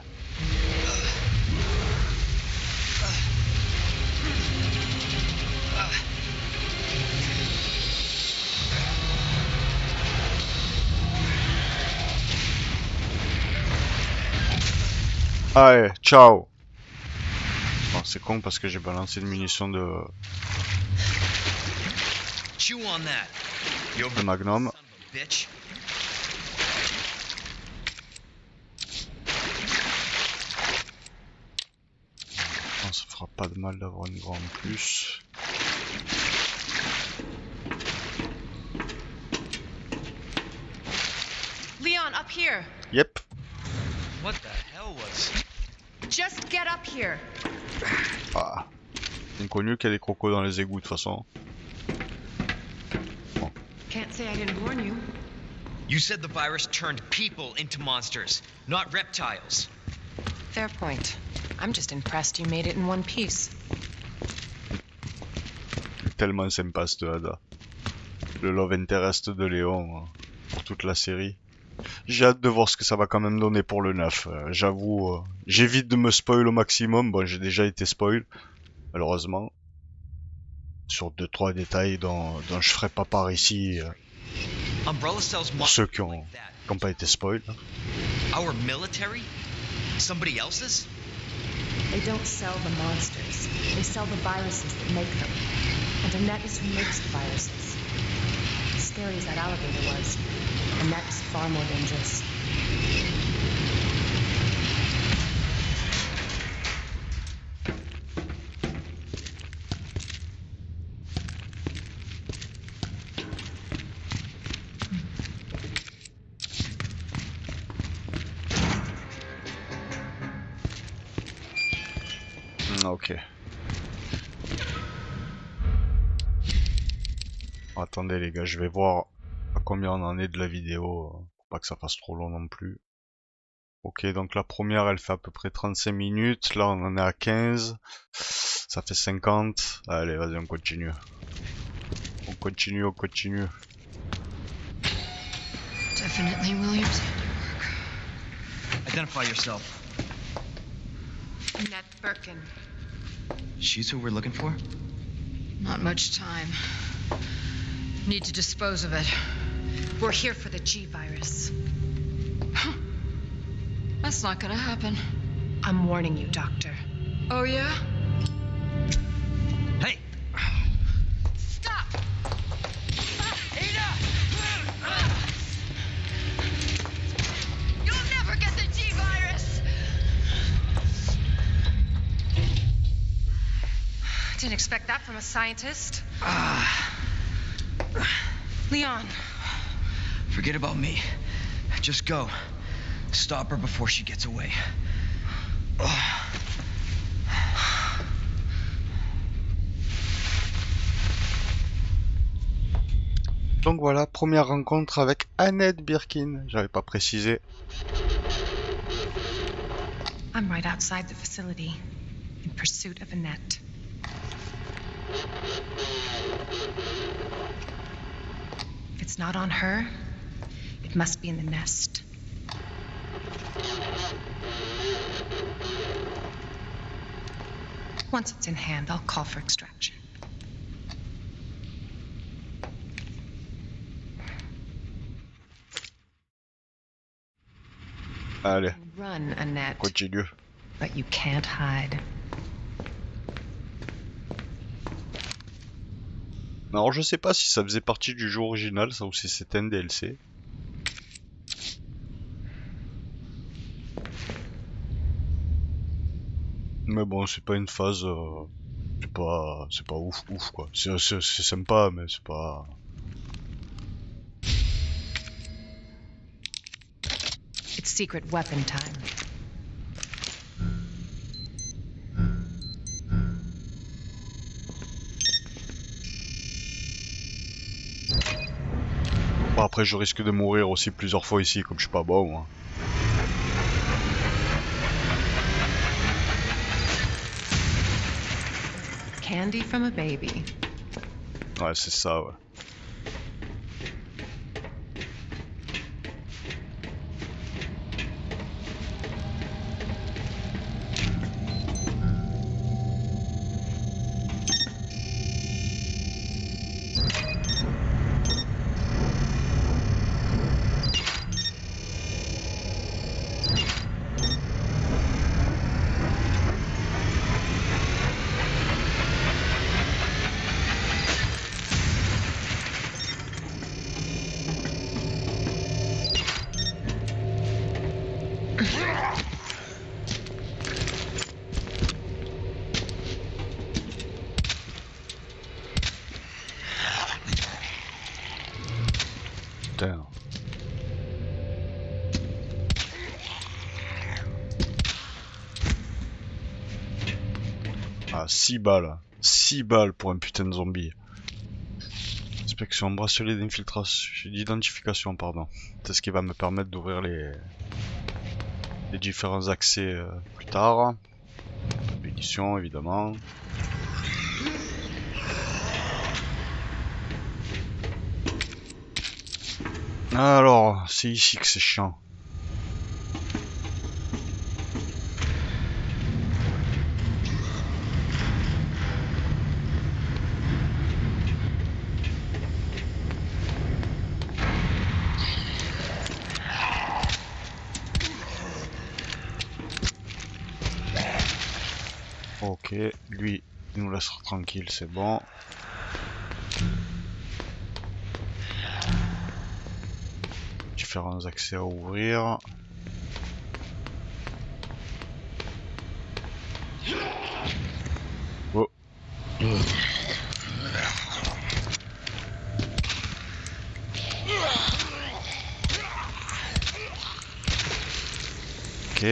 Allez, ciao. Bon, c'est con parce que j'ai balancé une munition de Chew on that. You Magnum. son of a bitch. Non, ça fera pas de mal d'avoir une grande plus. Leon, up here! Yep. What the hell was... Just get up here! Ah. Inconnu qu'il y a des crocos dans les égouts de toute façon. Can't say I didn't warn you. You said the virus turned people into monsters, not reptiles. Fair point. I'm just impressed you made it in one piece. Tellement sympa ce Ada. Le love interest de Léon pour toute la série. J'ai hâte de voir ce que ça va quand même donner pour le 9. J'avoue, j'évite de me spoil au maximum. Bon, j'ai déjà été spoil, malheureusement. Sur 2-3 détails dont je ferai pas part ici. Umbrella sells Pour ceux qui monsters ont, like that. pas été spoil. Our military? Somebody else's? They don't sell the monsters. They sell the viruses that make them. And Annette is who makes the viruses. As scary as that alligator was, Annette is far more dangerous. Ok. Attendez les gars, je vais voir à combien on en est de la vidéo, pour pas que ça fasse trop long non plus. Ok, donc la première elle fait à peu près 35 minutes, là on en est à 15, ça fait 50, allez vas-y on continue. On continue, on continue. Definitely Williams. Identify yourself. Annette Birkin. She's who we're looking for? Not much time. Need to dispose of it. We're here for the G virus. That's not gonna happen. I'm warning you, Doctor. Oh, yeah? Hey! Stop! Ada! You'll never get the G virus! Didn't expect that from a scientist. Leon. Forget about me. Just go. Stop her before she gets away. Donc voilà, première rencontre avec Annette Birkin. J'avais pas précisé. I'm right outside the facility, in pursuit of Annette. If it's not on her, it must be in the nest. Once it's in hand, I'll call for extraction. Allez, Run, Annette, continue. but you can't hide. Alors je sais pas si ça faisait partie du jeu original, ça, ou si c'était un DLC. Mais bon, c'est pas une phase... c'est pas ouf quoi. C'est sympa, mais c'est pas... It's secret weapon time. Bon, après je risque de mourir aussi plusieurs fois ici, comme je suis pas bon moi. Candy from a baby. Ouais, c'est ça, ouais. Putain. Ah, 6 balles. 6 balles pour un putain de zombie. Inspection, bracelet d'infiltration, d'identification, pardon. C'est ce qui va me permettre d'ouvrir les différents accès plus tard. Munitions, évidemment. Alors, c'est ici que c'est chiant. Ok, lui, il nous laissera tranquille, c'est bon. Différents accès à ouvrir. Oh. Ok.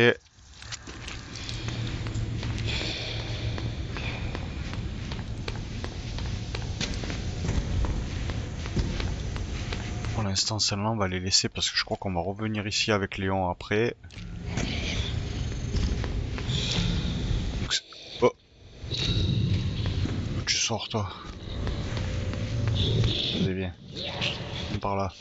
Pour l'instant, celle-là, on va les laisser parce que je crois qu'on va revenir ici avec Léon après. Donc, oh. Où tu sors, toi? Allez, bien. Viens par là.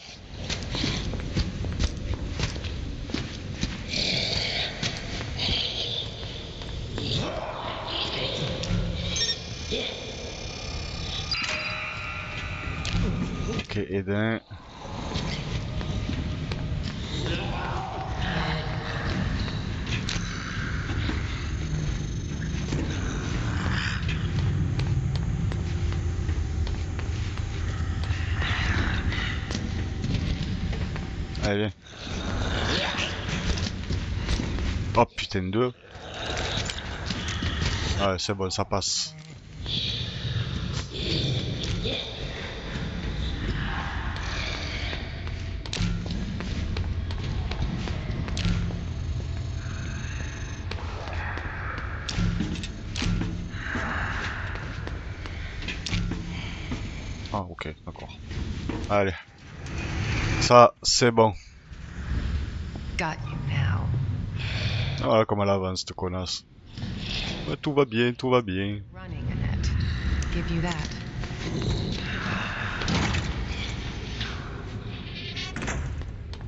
Ok, Eden. Allez. Oh putain de deux. Ouais, c'est bon, ça passe. Ah ok, d'accord. Allez. Ça, c'est bon. Got you now. Voilà comment elle avance, cette connasse. Ouais, tout va bien, tout va bien. Running, Annette. Give you that.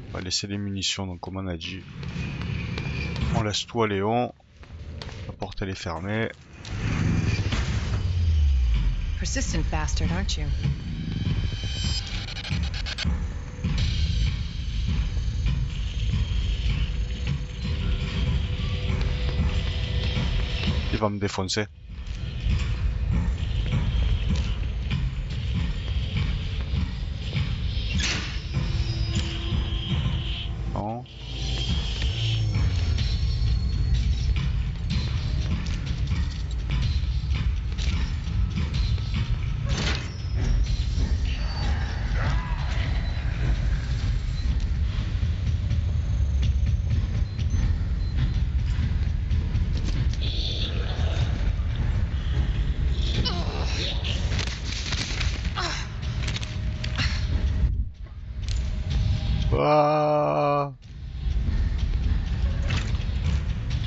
On va laisser les munitions, donc comme on a dit. On laisse tout à Léon. La porte elle est fermée. Persistent bastard, aren't you? Il va me défoncer. Non. Ah.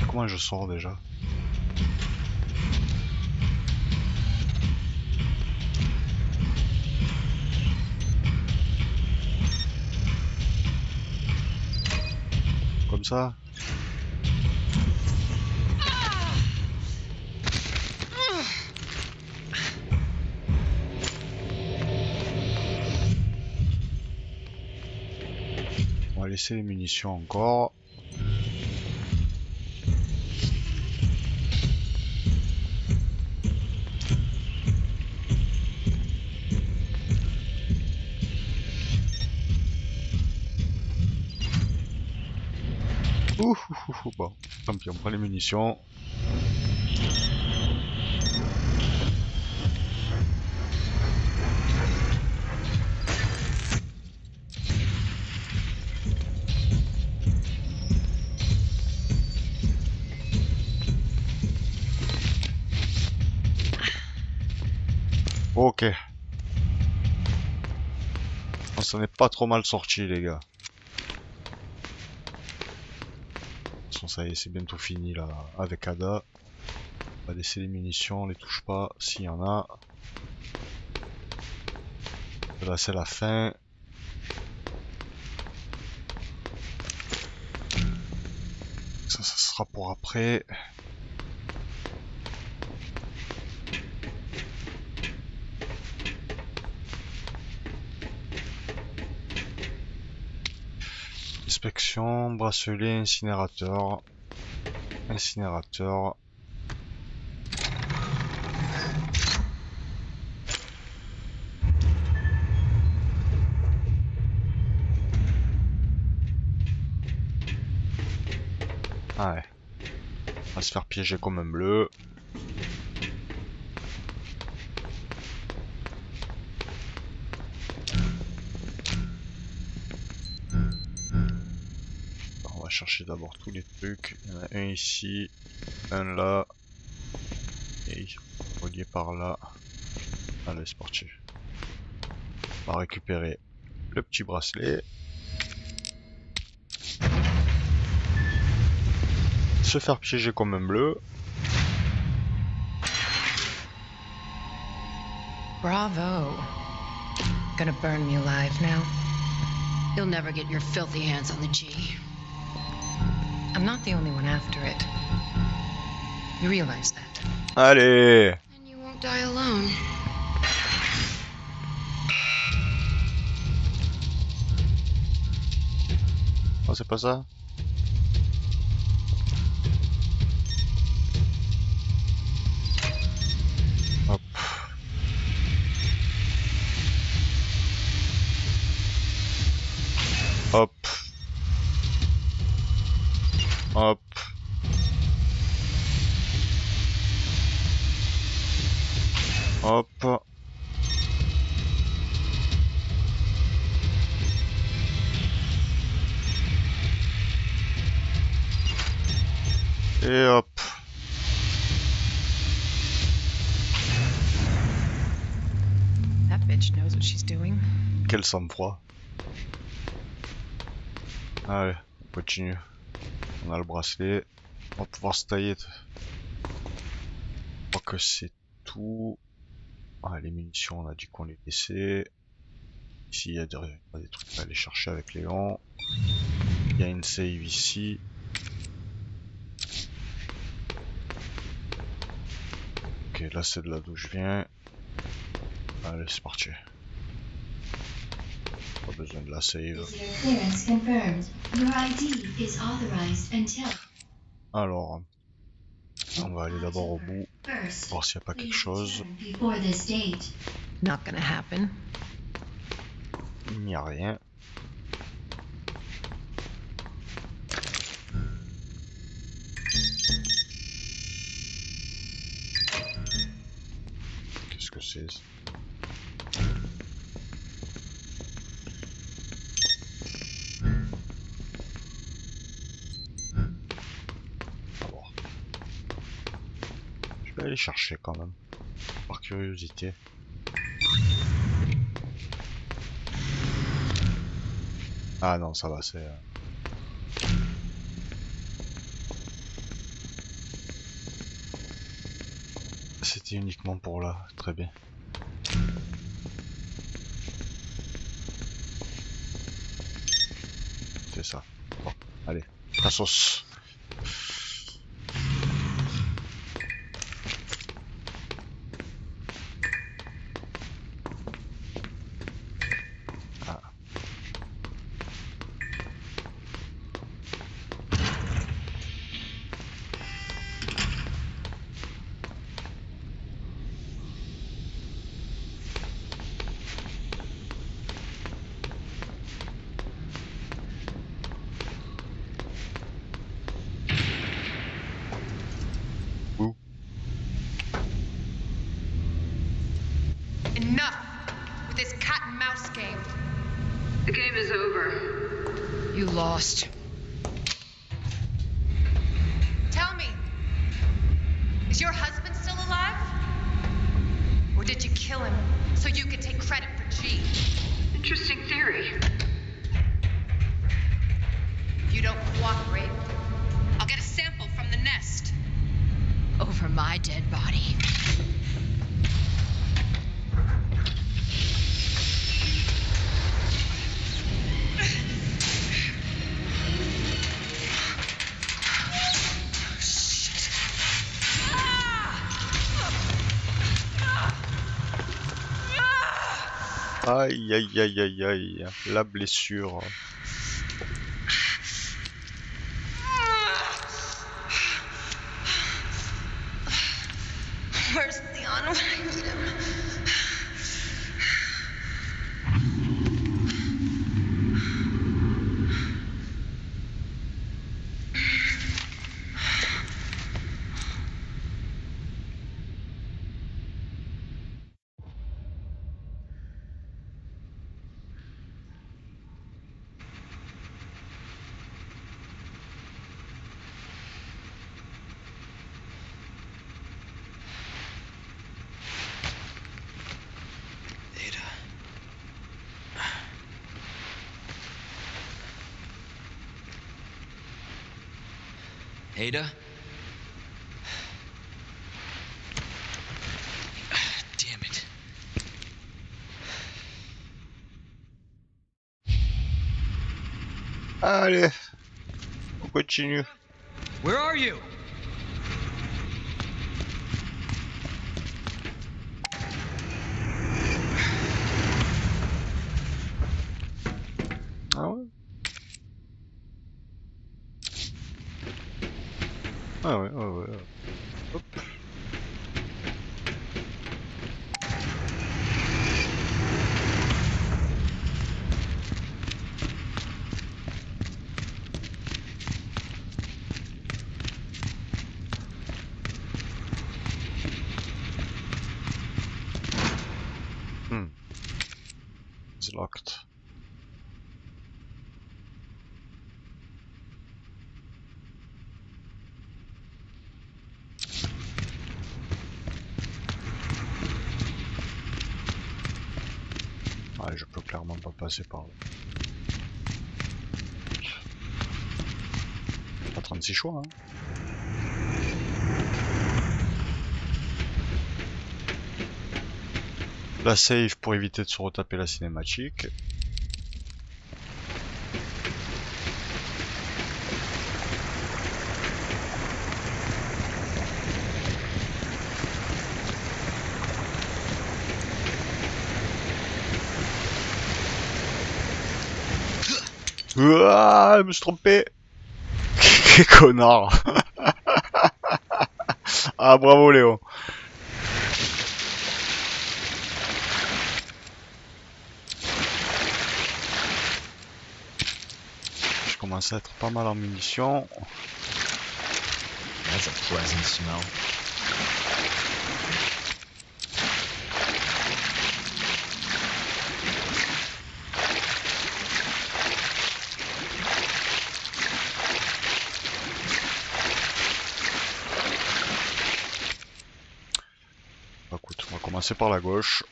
Comment je sors déjà? Comme ça? On va laisser les munitions encore. Bon, tant pis, on prend les munitions. Ok. On s'en est pas trop mal sorti, les gars. Ça y est, c'est bientôt fini là avec Ada. On va laisser les munitions, on les touche pas s'il y en a. Là c'est la fin. Ça sera pour après. Inspection, bracelet, incinérateur. Incinérateur. Ah ouais. On va se faire piéger comme un bleu. On va chercher d'abord tous les trucs. Il y en a un ici, un là. Et relié par là. Allez, c'est parti. On va récupérer le petit bracelet. Se faire piéger comme un bleu. Bravo. Gonna burn me alive now. You'll never get your filthy hands on the G. I'm not the only one after it. You realize that? Allez! And you won't die alone. Oh, c'est pas ça? Hop. Hop. Hop. Hop. Et hop. That bitch knows what she's doing. Quel sang-froid. Allez, on continue. On a le bracelet. On va pouvoir se tailler. Je crois que c'est tout. Ah, les munitions, on a dit qu'on les laissait. Ici, il y a des trucs à aller chercher avec Léon. Il y a une save ici. Ok, là c'est de là d'où je viens. Allez, c'est parti. Pas besoin de la save. Alors, on va aller d'abord au bout, voir s'il n'y a pas quelque chose. Not gonna happen. Il n'y a rien. Qu'est-ce que c'est? Alors, je vais aller chercher quand même, par curiosité. Ah non, ça va, c'est... C'était uniquement pour là, très bien. C'est ça. Bon, allez, la sauce. Ah. Ouh. Enough with this cat and mouse game. The game is over. You lost. Tell me, is your husband still alive? Or did you kill him so you could take credit for G? Interesting theory. If you don't cooperate, I'll get a sample from the nest. Over my dead body. Aïe aïe aïe aïe aïe, la blessure. Where's Leon when I need him? Ada? Damn it. Allez, on continue. Where are you? Ah ouais? Ah ouais, ouais, ouais. Hop. It's locked. Ouais, je peux clairement pas passer par là. Pas 36 choix, hein. La save pour éviter de se retaper la cinématique. Ouah, je me suis trompé. Quel connard. Ah, bravo Léo. Je commence à être pas mal en munitions. That's a pleasant smell. Écoute, on va commencer par la gauche.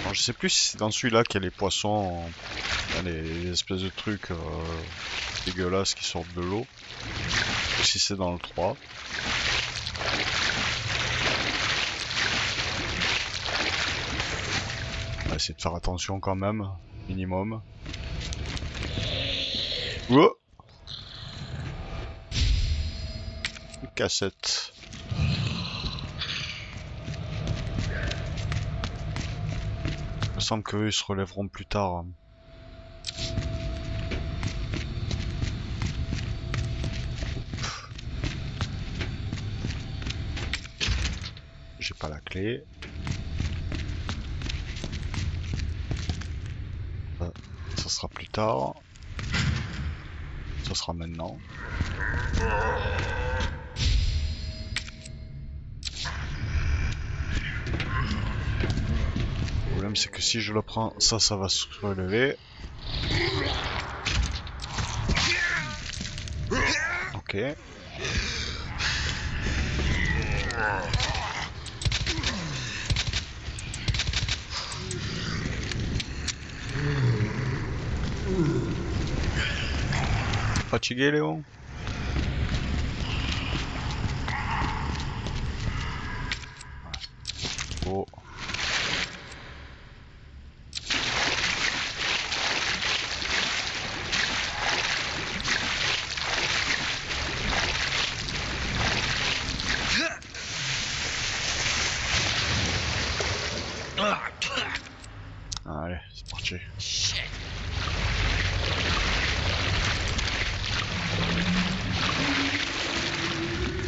Alors, je sais plus si c'est dans celui-là qu'il y a les poissons, les espèces de trucs dégueulasses qui sortent de l'eau, ou si c'est dans le 3. On va essayer de faire attention quand même, minimum. Oh, une cassette. Il me semble qu'eux ils se relèveront plus tard. J'ai pas la clé. Ça sera plus tard. Ça sera maintenant. Le problème c'est que si je le prends, ça va se relever. Ok. Fatigué Léon? Oh. Allez, c'est parti.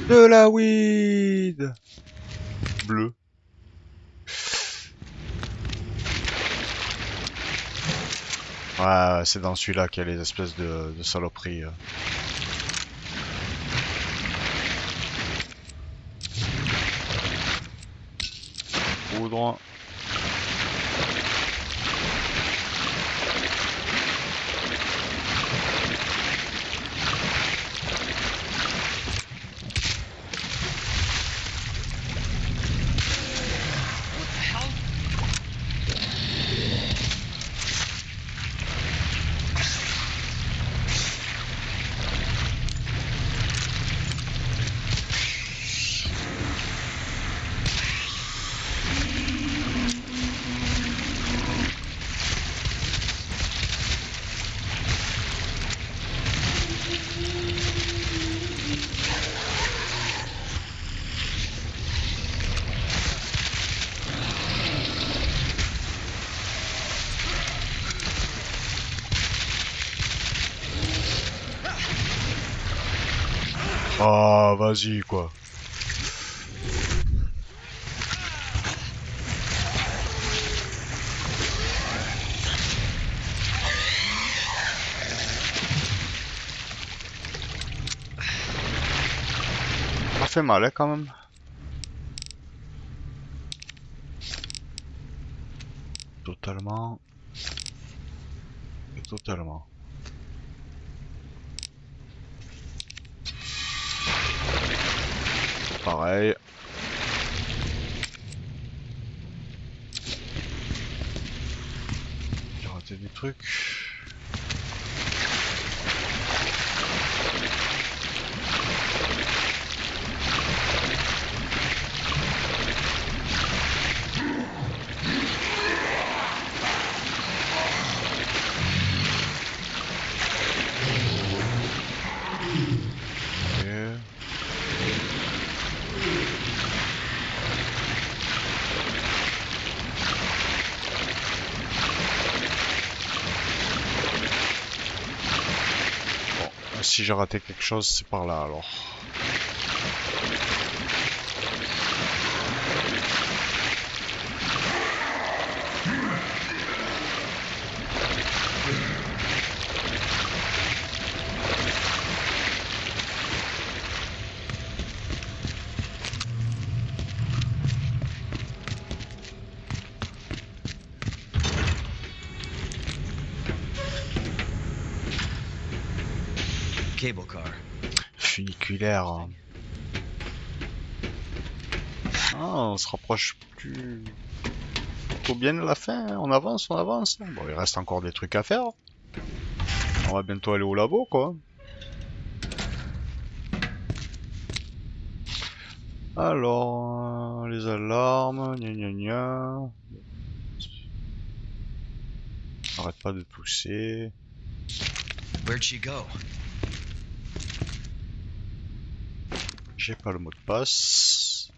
De la weed bleu. Ouais, c'est dans celui-là qu'il y a les espèces de saloperies. Poudre. Ah, vas-y quoi. Ça fait mal hein, quand même. Totalement. Et totalement. Pareil. J'ai raté des trucs. Si j'ai raté quelque chose, c'est par là alors. Cable car. Funiculaire. Ah, on se rapproche plutôt bien de la fin, hein. On avance, on avance. Bon, il reste encore des trucs à faire. On va bientôt aller au labo, quoi. Alors, les alarmes, gna gna gna. Arrête pas de tousser. Where'd she go? J'ai pas le mot de passe.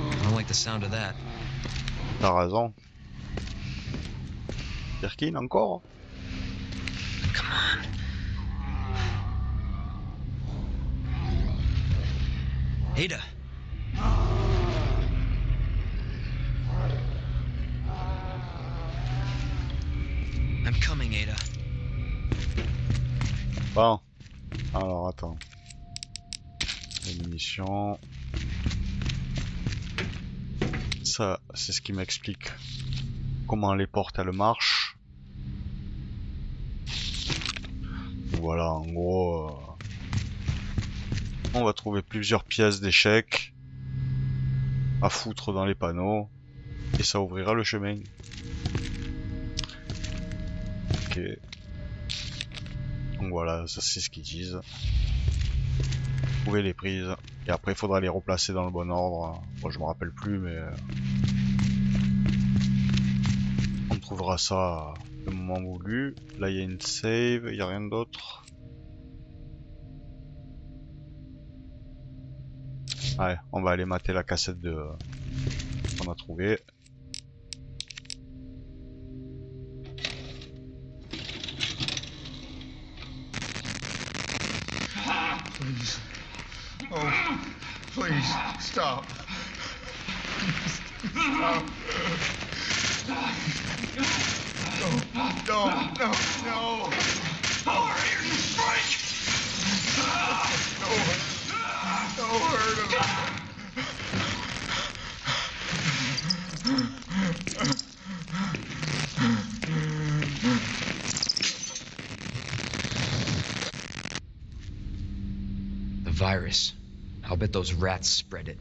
I don't like the sound of that. T'as raison. Birkin encore? Come on. Ada. I'm coming, Ada. Bon. Alors attends. Les munitions. Ça, c'est ce qui m'explique comment les portes elles marchent. Voilà, en gros, on va trouver plusieurs pièces d'échecs à foutre dans les panneaux et ça ouvrira le chemin. Ok. Donc voilà, ça c'est ce qu'ils disent. Trouver les prises et après il faudra les replacer dans le bon ordre. Bon, je me rappelle plus, mais on trouvera ça le moment voulu. Là il y a une save, il n'y a rien d'autre. Ouais, on va aller mater la cassette qu'on a trouvée. Please. Oh, please, stop. Stop. No, no, no. How are you, Frank? No hurt him. The virus. I'll bet those rats spread it.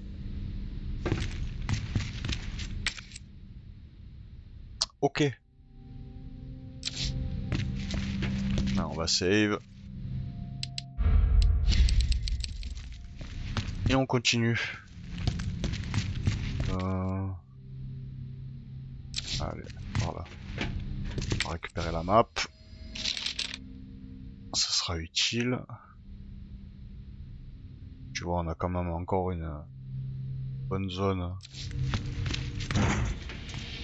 Ok. Là, on va save. Et on continue. Allez, voilà. On va récupérer la map. Ça sera utile. Tu vois, on a quand même encore une bonne zone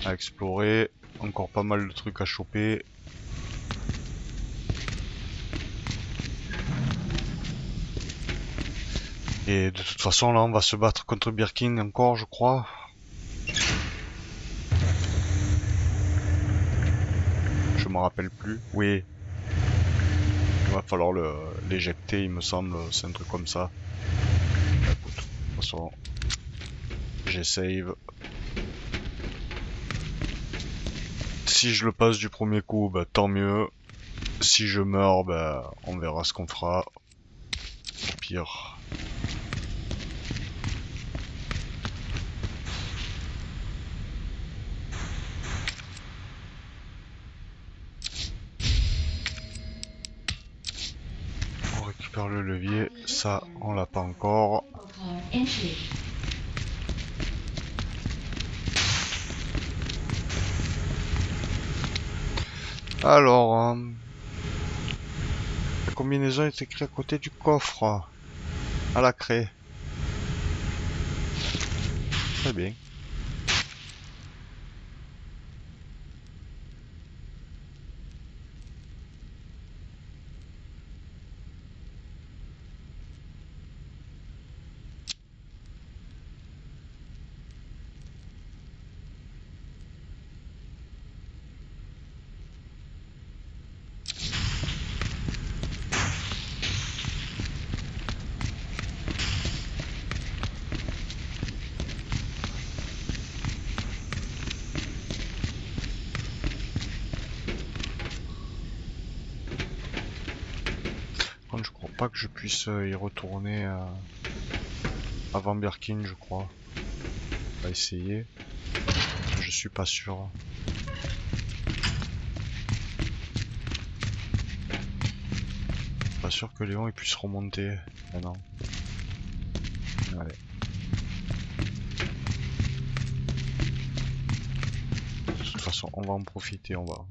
à explorer. Encore pas mal de trucs à choper. Et de toute façon, là, on va se battre contre Birkin encore, je crois. Je m'en rappelle plus. Oui. Il va falloir l'éjecter, il me semble. C'est un truc comme ça. Écoute, de toute façon, j'ai save. Si je le passe du premier coup, bah, tant mieux. Si je meurs, bah, on verra ce qu'on fera. Au pire. On récupère le levier. Ça, on l'a pas encore. Alors, la combinaison est écrite à côté du coffre, à la craie. Très bien. Je crois pas que je puisse y retourner avant Birkin, je crois. On va essayer. Je suis pas sûr. Pas sûr que Léon il puisse remonter. Ah non. Allez. De toute façon, on va en profiter. On va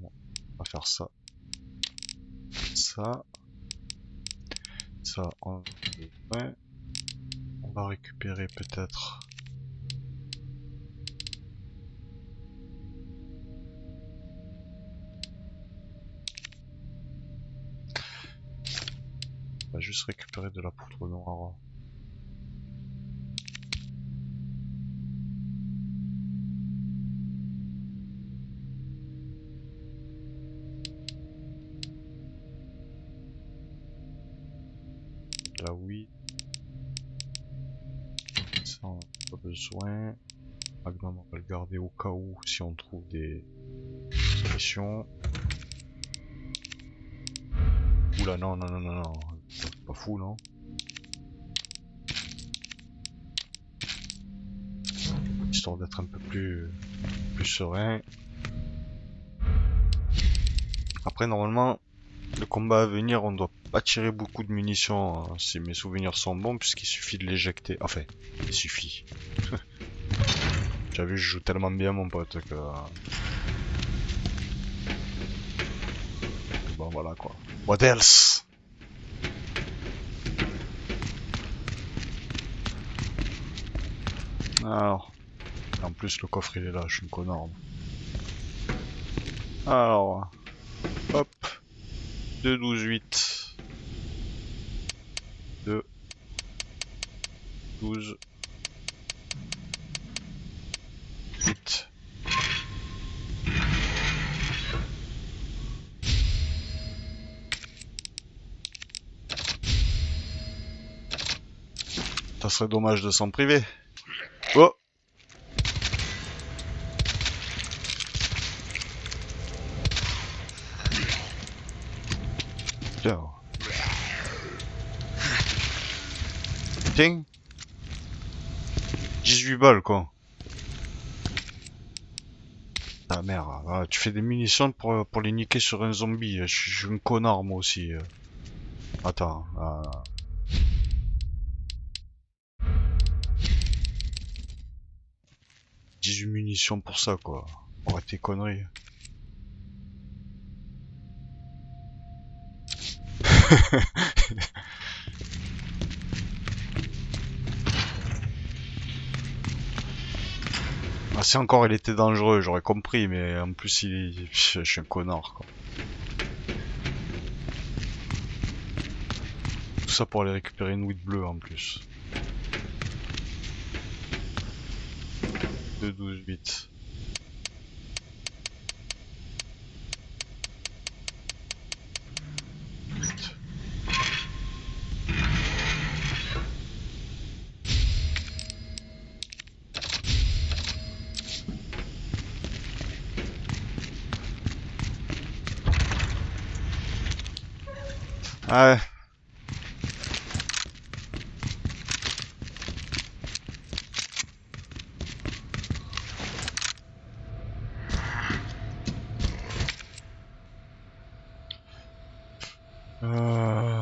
faire ça. Ça. Ça, on va récupérer peut-être. On va juste récupérer de la poudre noire. Là oui. Ça on n'a pas besoin. Magnum on va le garder au cas où si on trouve des solutions. Oula non non non non non. Pas fou non. Histoire d'être un peu plus serein. Après normalement le combat à venir on doit pas tirer beaucoup de munitions hein, si mes souvenirs sont bons puisqu'il suffit de l'éjecter. Enfin, il suffit. T'as vu, je joue tellement bien mon pote que... Bon voilà quoi. What else? Alors... En plus le coffre il est là, je suis une connard. Alors... Hop. 2, 12, 8. 2, 12, 8. Ça serait dommage de s'en priver. Oh! Tiens. Tiens. 18 balles quoi. Ah merde, voilà, tu fais des munitions pour les niquer sur un zombie. Je suis un connard moi aussi. Attends. 18 munitions pour ça quoi. Arrête tes conneries. Ah, si encore il était dangereux, j'aurais compris, mais en plus je suis un connard quoi. Tout ça pour aller récupérer une weed bleue en plus. 2, 12, 8. Ouais.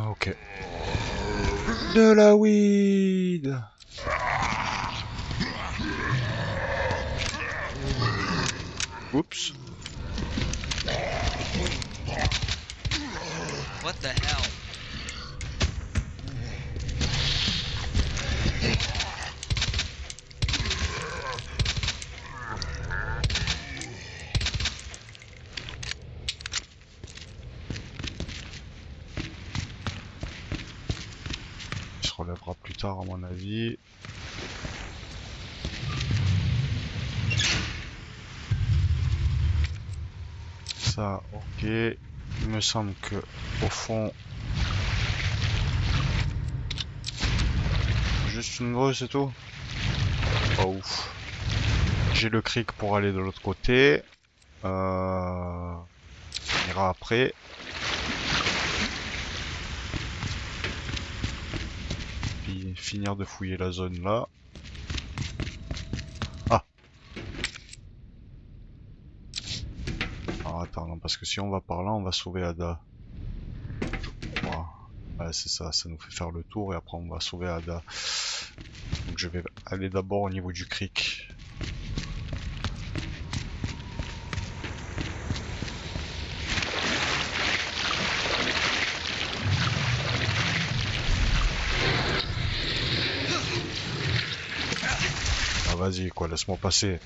Ok. De la weed. Oups. What the hell? Il se relèvera plus tard à mon avis. Ça, ok. Il me semble que au fond, juste une grue, c'est tout. Pas ouf. J'ai le creek pour aller de l'autre côté. On ira après. Puis finir de fouiller la zone là. Ah. Alors attends, non, parce que si on va par là, on va sauver Ada. Voilà. Ouais, c'est ça, ça nous fait faire le tour et après on va sauver Ada. Donc je vais aller d'abord au niveau du creek. Ah vas-y quoi, laisse-moi passer.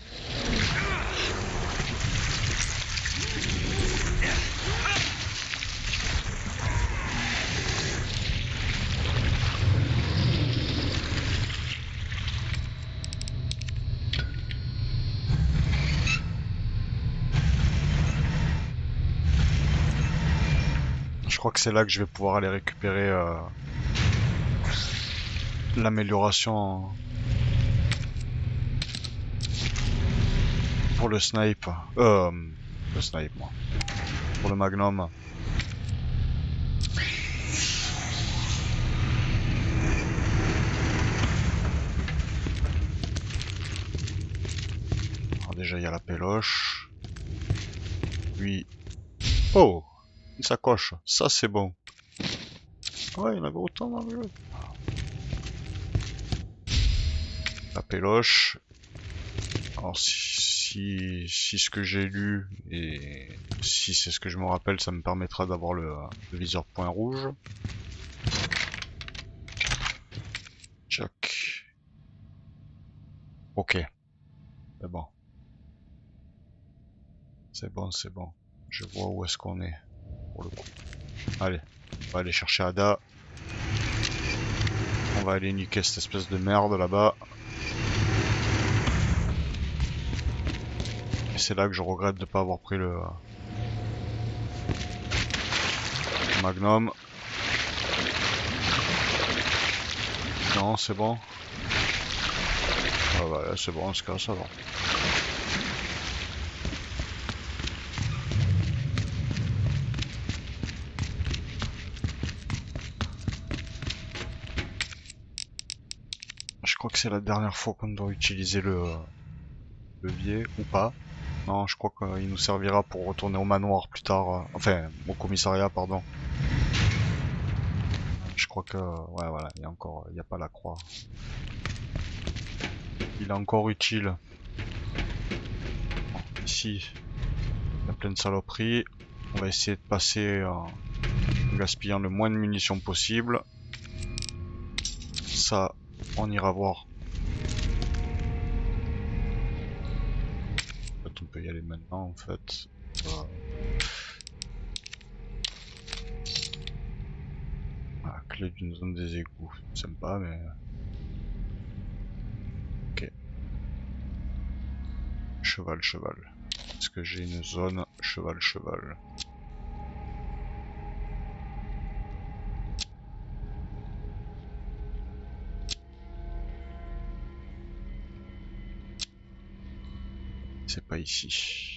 Je crois que c'est là que je vais pouvoir aller récupérer l'amélioration pour le snipe. Le snipe moi. Pour le magnum. Alors déjà il y a la péloche. Lui. Oh! Une sacoche, ça c'est bon. Ouais, il y en avait autant dans le jeu. La péloche. Alors si ce que j'ai lu et si c'est ce que je me rappelle, ça me permettra d'avoir le viseur point rouge. Jack. Ok. C'est bon. C'est bon, c'est bon. Je vois où est-ce qu'on est. Pour le coup. Allez, on va aller chercher Ada. On va aller niquer cette espèce de merde là-bas. Et c'est là que je regrette de ne pas avoir pris le Magnum. Non, c'est bon. Ah bah là, c'est bon, en ce cas, ça va. Je crois que c'est la dernière fois qu'on doit utiliser le levier, ou pas. Non, je crois qu'il nous servira pour retourner au manoir plus tard. Enfin, au commissariat, pardon. Je crois que... Ouais, voilà, il y a encore... Il n'y a pas la croix. Il est encore utile. Bon, ici, il y a plein de saloperies. On va essayer de passer en gaspillant le moins de munitions possible. Ça, on ira voir. En fait, on peut y aller maintenant, en fait. Ah, clé d'une zone des égouts. Sympa, mais... Ok. cheval, cheval. Est-ce que j'ai une zone cheval, cheval? C'est pas ici.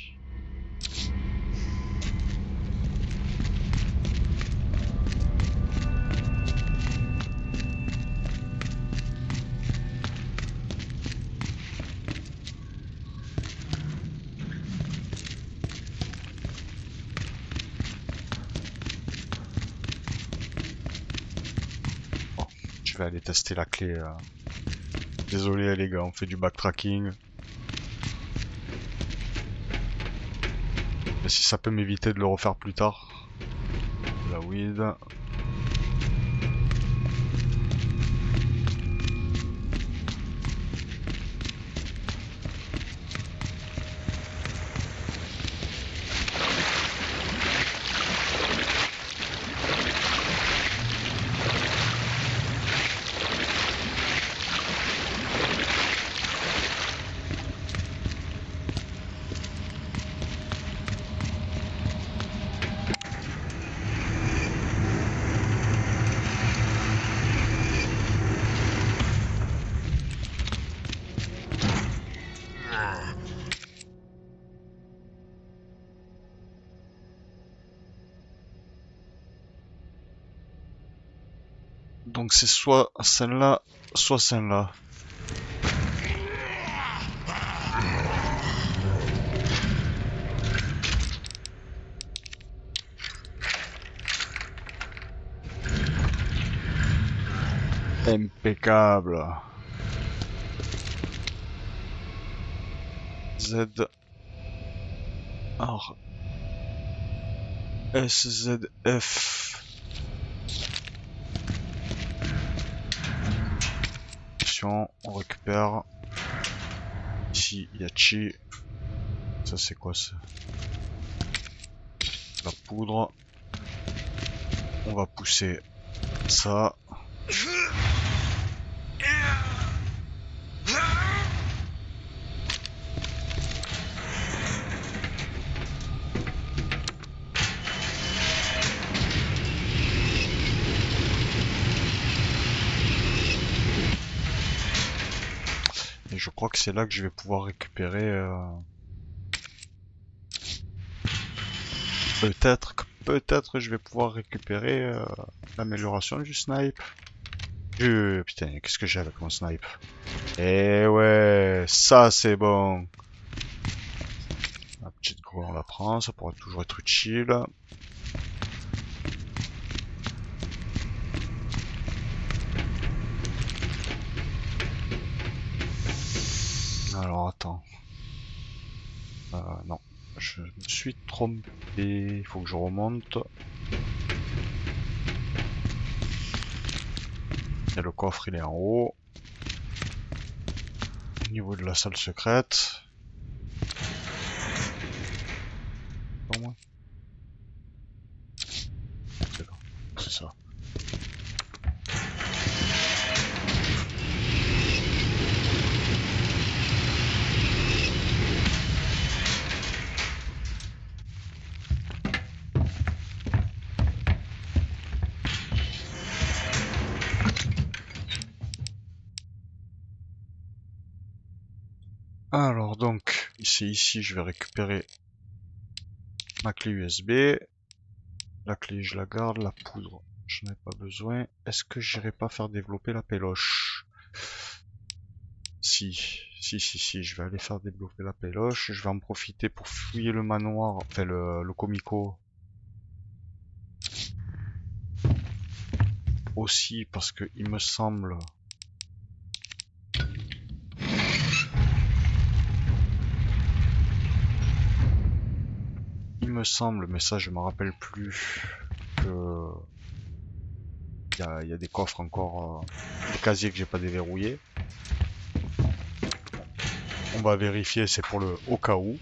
Bon, je vais aller tester la clé. Désolé les gars, on fait du backtracking. Mais si ça peut m'éviter de le refaire plus tard. La weed. Donc c'est soit celle-là, soit celle-là. Impeccable. Z. R. SZF. On récupère. Ici, il y a Chi. Ça, c'est quoi ça? La poudre. On va pousser ça. Et je crois que c'est là que je vais pouvoir récupérer... Peut-être je vais pouvoir récupérer l'amélioration du snipe. Putain, qu'est-ce que j'ai avec mon snipe? Eh ouais, ça c'est bon. La petite grue on la prend, ça pourra toujours être utile. Alors attends. Non, je me suis trompé. Il faut que je remonte. Et le coffre il est en haut. Au niveau de la salle secrète. Au moins. C'est ça. Alors donc, ici je vais récupérer ma clé USB. La clé je la garde, la poudre je n'en ai pas besoin. Est-ce que j'irai pas faire développer la péloche? Si, je vais aller faire développer la péloche. Je vais en profiter pour fouiller le manoir, enfin le comico. Aussi parce que il me semble... mais ça je me rappelle plus, que il y a des coffres encore, des casiers que j'ai pas déverrouillés. On va vérifier, c'est pour le au cas où.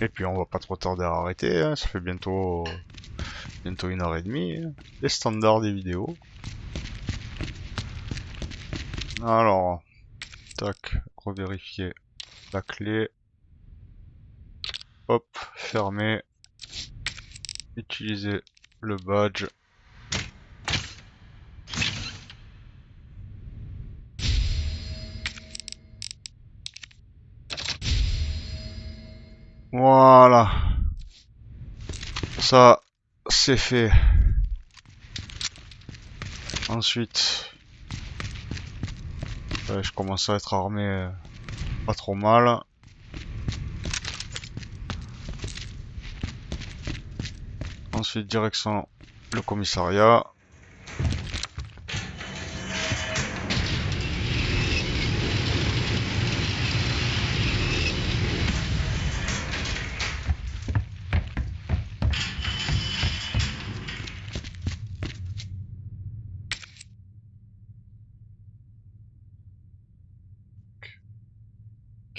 Et puis on va pas trop tarder à arrêter, hein. Ça fait bientôt 1h30. Hein. Les standards des vidéos. Alors, tac, revérifier la clé. Hop, fermer. Utiliser le badge. Voilà. Ça, c'est fait. Ensuite, je commence à être armé pas trop mal. Ensuite, direction le commissariat.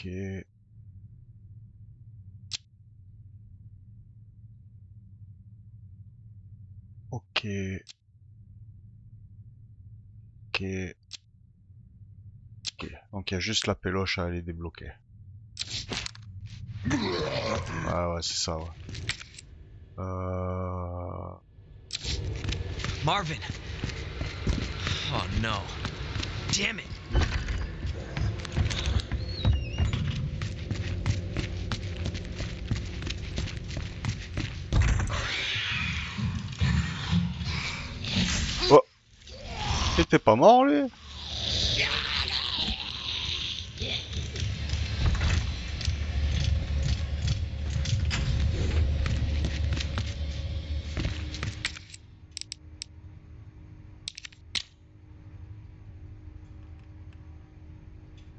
Ok. Ok. Ok. Ok. Donc il y a juste la péloche à aller débloquer. Ah ouais, c'est ça, ouais. Marvin! Oh no. Damn it! Oh! Il était pas mort, lui?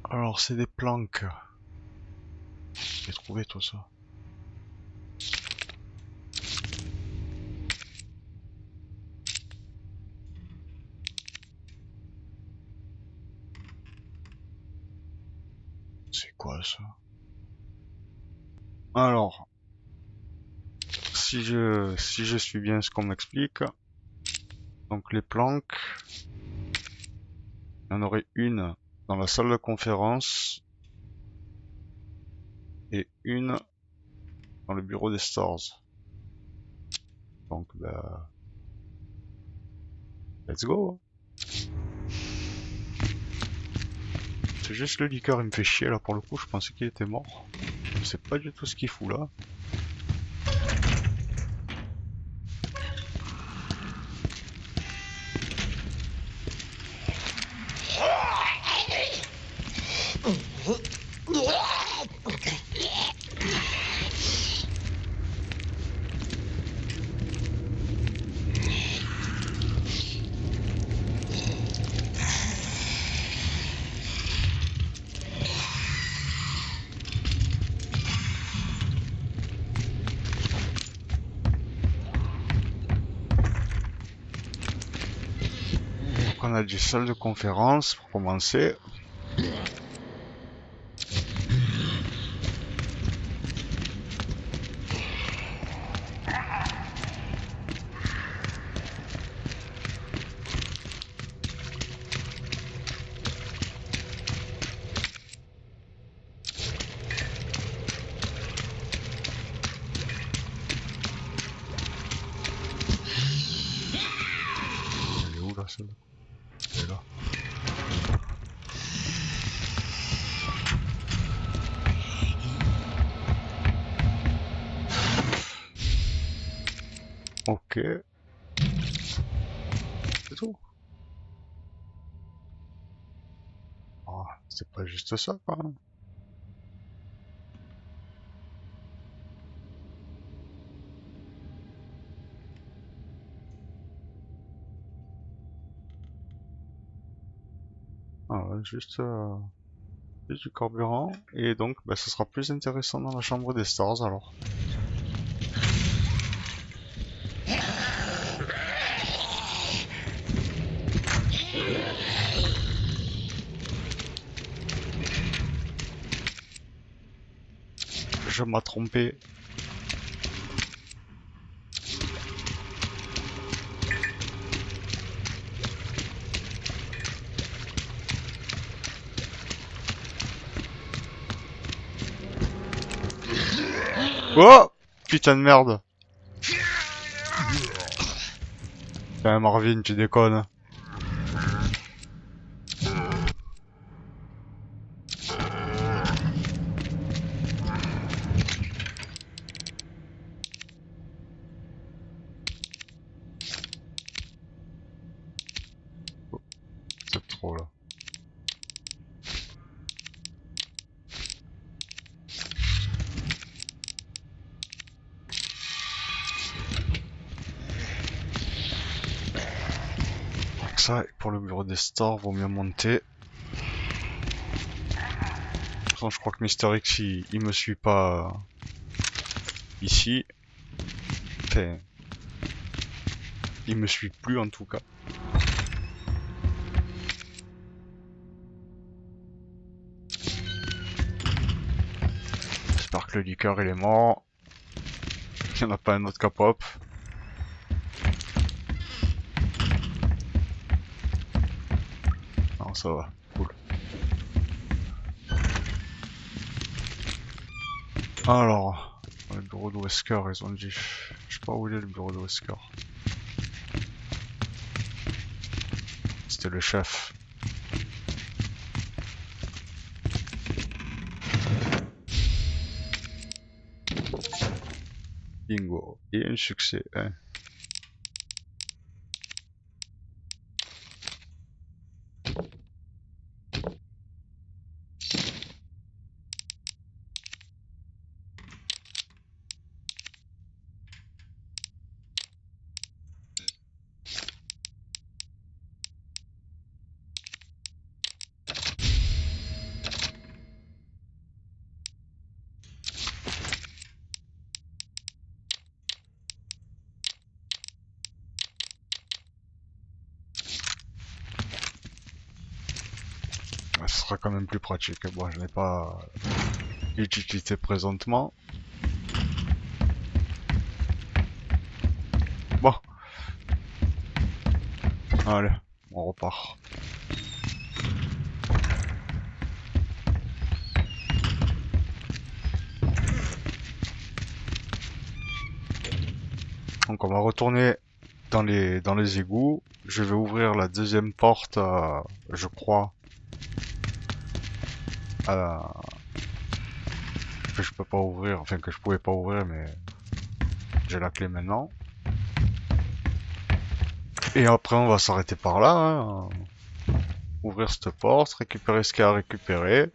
Alors, c'est des planques. J'ai trouvé tout ça. C'est quoi ça? Alors, si je suis bien ce qu'on m'explique, donc les planques, il y en aurait une dans la salle de conférence et une dans le bureau des stars. Donc, bah, let's go. C'est juste le liqueur, il me fait chier là pour le coup, je pensais qu'il était mort. Je sais pas du tout ce qu'il fout là. On a des salles de conférence pour commencer. Elle est où la salle? Elle est là. Ok. C'est tout. Ah, c'est pas juste ça quand même. Ah ouais, juste du carburant. Et donc, bah, ça sera plus intéressant dans la chambre des stars alors. Je m'ai trompé. Oh putain de merde. Putain Marvin, tu déconnes. C'est trop là. Ça, pour le bureau des stars, vaut mieux monter. De toute façon, je crois que Mister X, il me suit pas ici. Enfin, il me suit plus en tout cas. J'espère que le liqueur il est mort. Il n'y en a pas un autre K-pop. Non, ça va, cool. Alors, le bureau de Wesker, ils ont dit. Je sais pas où il est le bureau de Wesker. C'était le chef. Bingo. Et un succès, hein. Ce sera quand même plus pratique. Bon, je n'ai pas l'utilité présentement. Bon. Allez, on repart. Donc on va retourner dans les égouts. Je vais ouvrir la deuxième porte, je crois. Que je peux pas ouvrir, enfin que je pouvais pas ouvrir, mais j'ai la clé maintenant. Et après on va s'arrêter par là, hein. Ouvrir cette porte, récupérer ce qu'il y a à récupérer,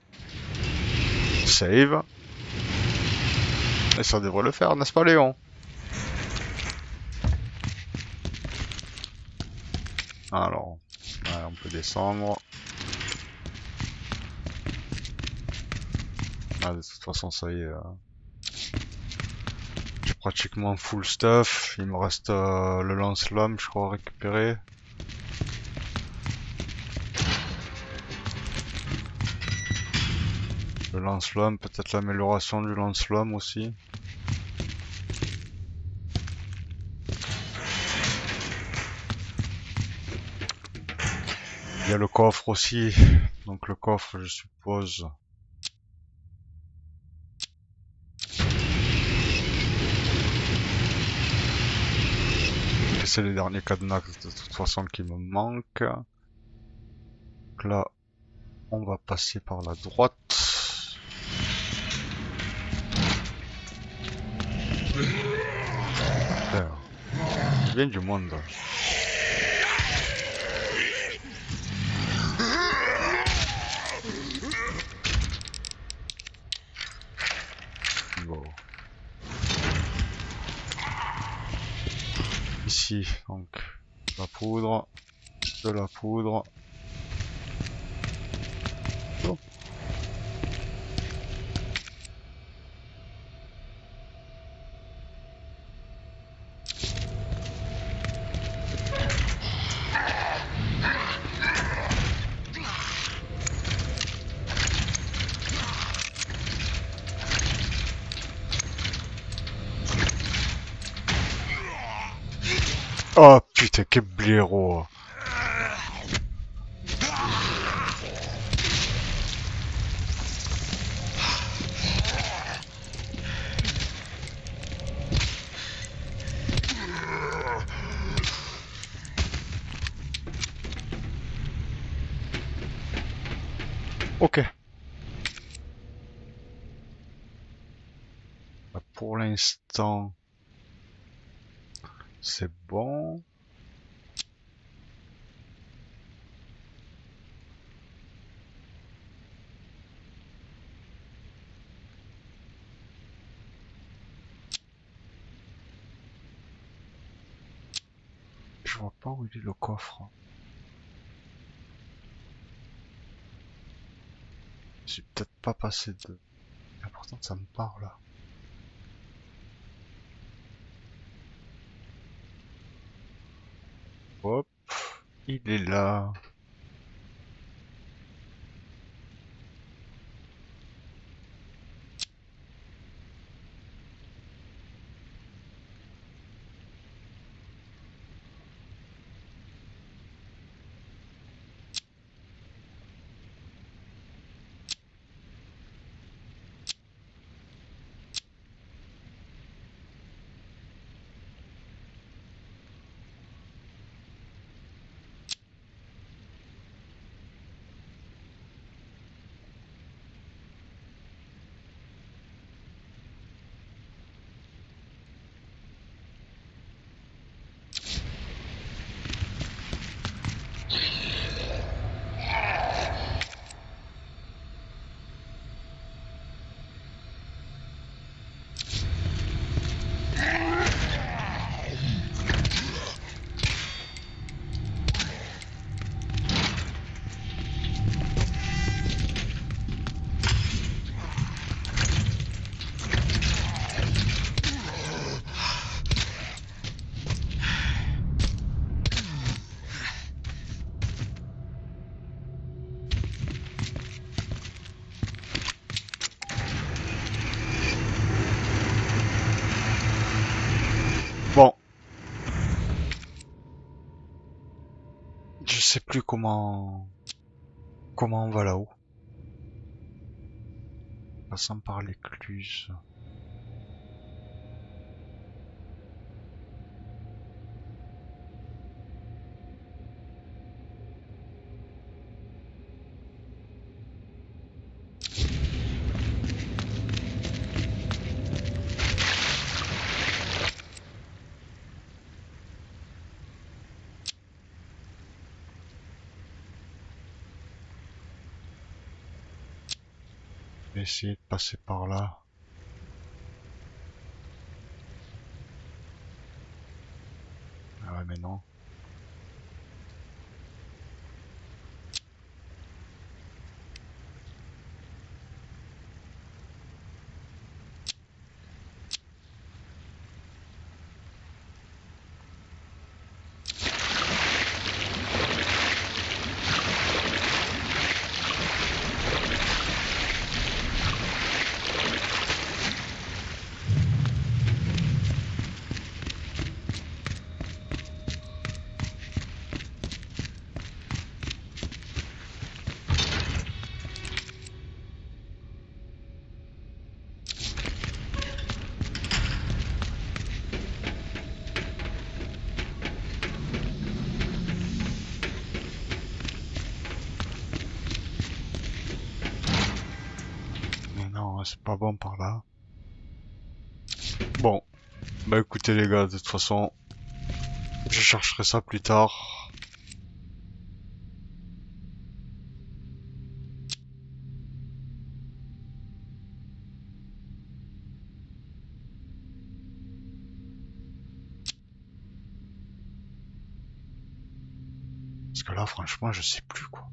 save, et ça devrait le faire, n'est-ce pas Léon? Alors, ouais, on peut descendre. Ah, de toute façon ça y est. J'ai pratiquement full stuff. Il me reste le lance-flamme, je crois, à récupérer. Le lance-flamme, peut-être l'amélioration du lance-flamme aussi. Il y a le coffre aussi. Donc le coffre, je suppose. C'est les derniers cadenas de toute façon qui me manquent. Donc là, on va passer par la droite. Il vient du monde. Bon. Ici, donc, la poudre, de la poudre. Oh. Oh putain, quel blaireau. Ok. Bah, pour l'instant, c'est bon. Je vois pas où il est le coffre. Je suis peut-être pas passé de... Ah, pourtant ça me parle. Hop, il est là. Bon. Je sais plus comment on va là-haut. Passant par l'écluse. Je vais essayer de passer par là. Ah ouais, mais non. Mais non, c'est pas bon par là. Bon. Bah écoutez les gars, de toute façon, je chercherai ça plus tard. Parce que là, franchement, je sais plus quoi.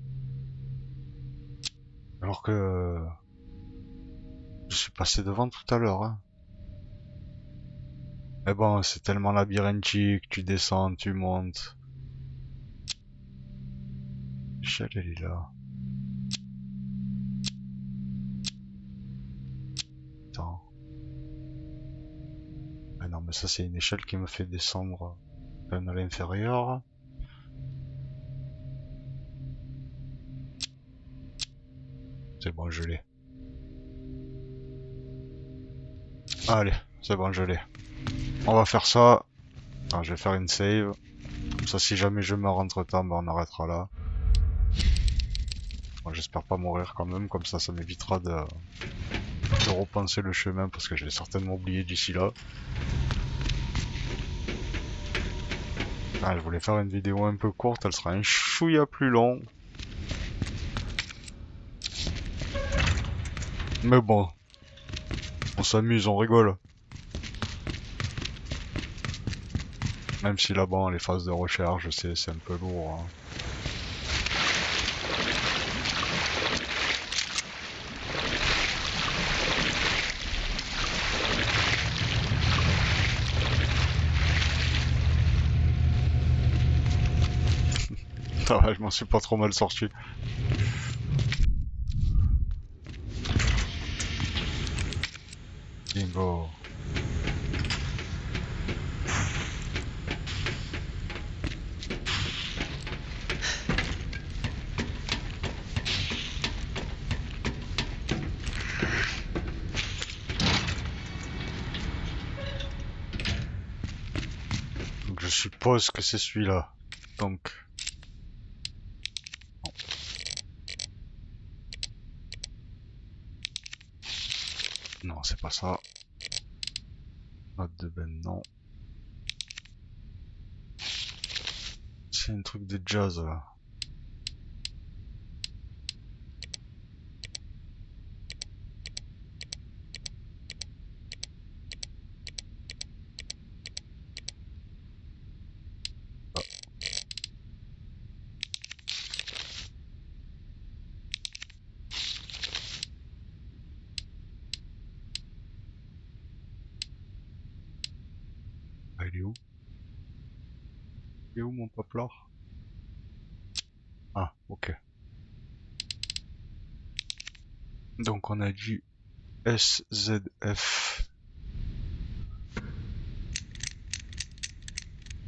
Alors que je suis passé devant tout à l'heure. Hein. Mais bon, c'est tellement labyrinthique, tu descends, tu montes. L'échelle, elle est là. Attends. Ah non, mais ça c'est une échelle qui me fait descendre à l'inférieur. C'est bon, je l'ai. Allez, c'est bon, je l'ai. On va faire ça. Attends, je vais faire une save. Comme ça, si jamais je meurs entre temps, ben on arrêtera là. Bon, j'espère pas mourir quand même, comme ça m'évitera de repenser le chemin parce que je vais certainement oublier d'ici là. Ah, je voulais faire une vidéo un peu courte, elle sera un chouïa plus long. Mais bon, on s'amuse, on rigole. Même si là-bas, les phases de recherche, je sais, c'est un peu lourd. Hein. Ça va, je m'en suis pas trop mal sorti. Bingo. Donc je suppose que c'est celui-là. Donc... Non, c'est pas ça. Note de Ben, non. C'est un truc de jazz là. Ah, il est où? Il est où mon poplard? Ah, ok. Donc on a dit SZF.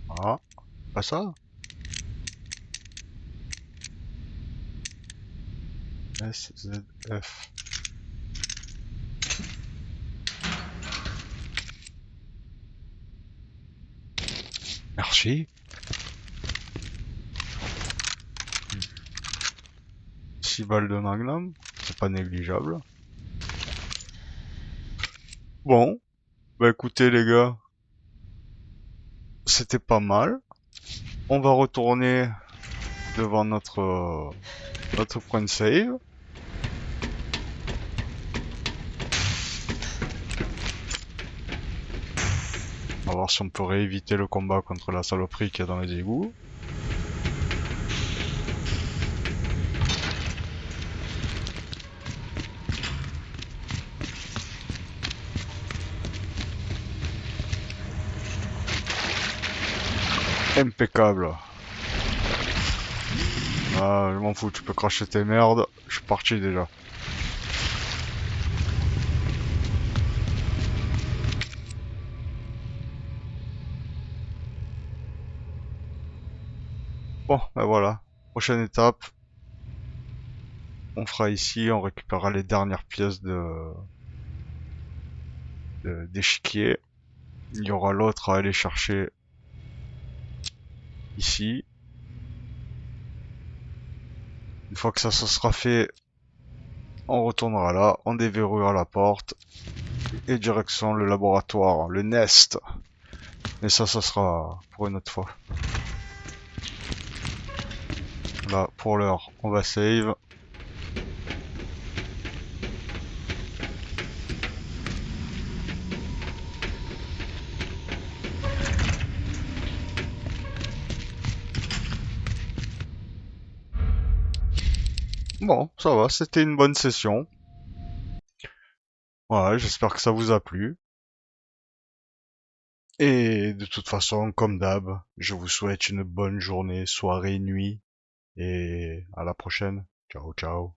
Ah, pas ça? SZF. Merci. 6 balles de magnum, c'est pas négligeable. Bon, bah écoutez les gars, c'était pas mal. On va retourner devant notre point de save. On va voir si on peut rééviter le combat contre la saloperie qu'il y a dans les égouts. Impeccable. Ah, je m'en fous, tu peux cracher tes merdes. Je suis parti déjà. Bon, ben voilà. Prochaine étape. On fera ici, on récupérera les dernières pièces d'échiquier. Il y aura l'autre à aller chercher ici. Une fois que ça sera fait, on retournera là, on déverrouillera la porte et direction le laboratoire, le nest. Mais ça sera pour une autre fois. Là, pour l'heure, on va save. Bon, ça va, c'était une bonne session. Voilà, j'espère que ça vous a plu. Et de toute façon, comme d'hab, je vous souhaite une bonne journée, soirée, nuit. Et à la prochaine. Ciao, ciao.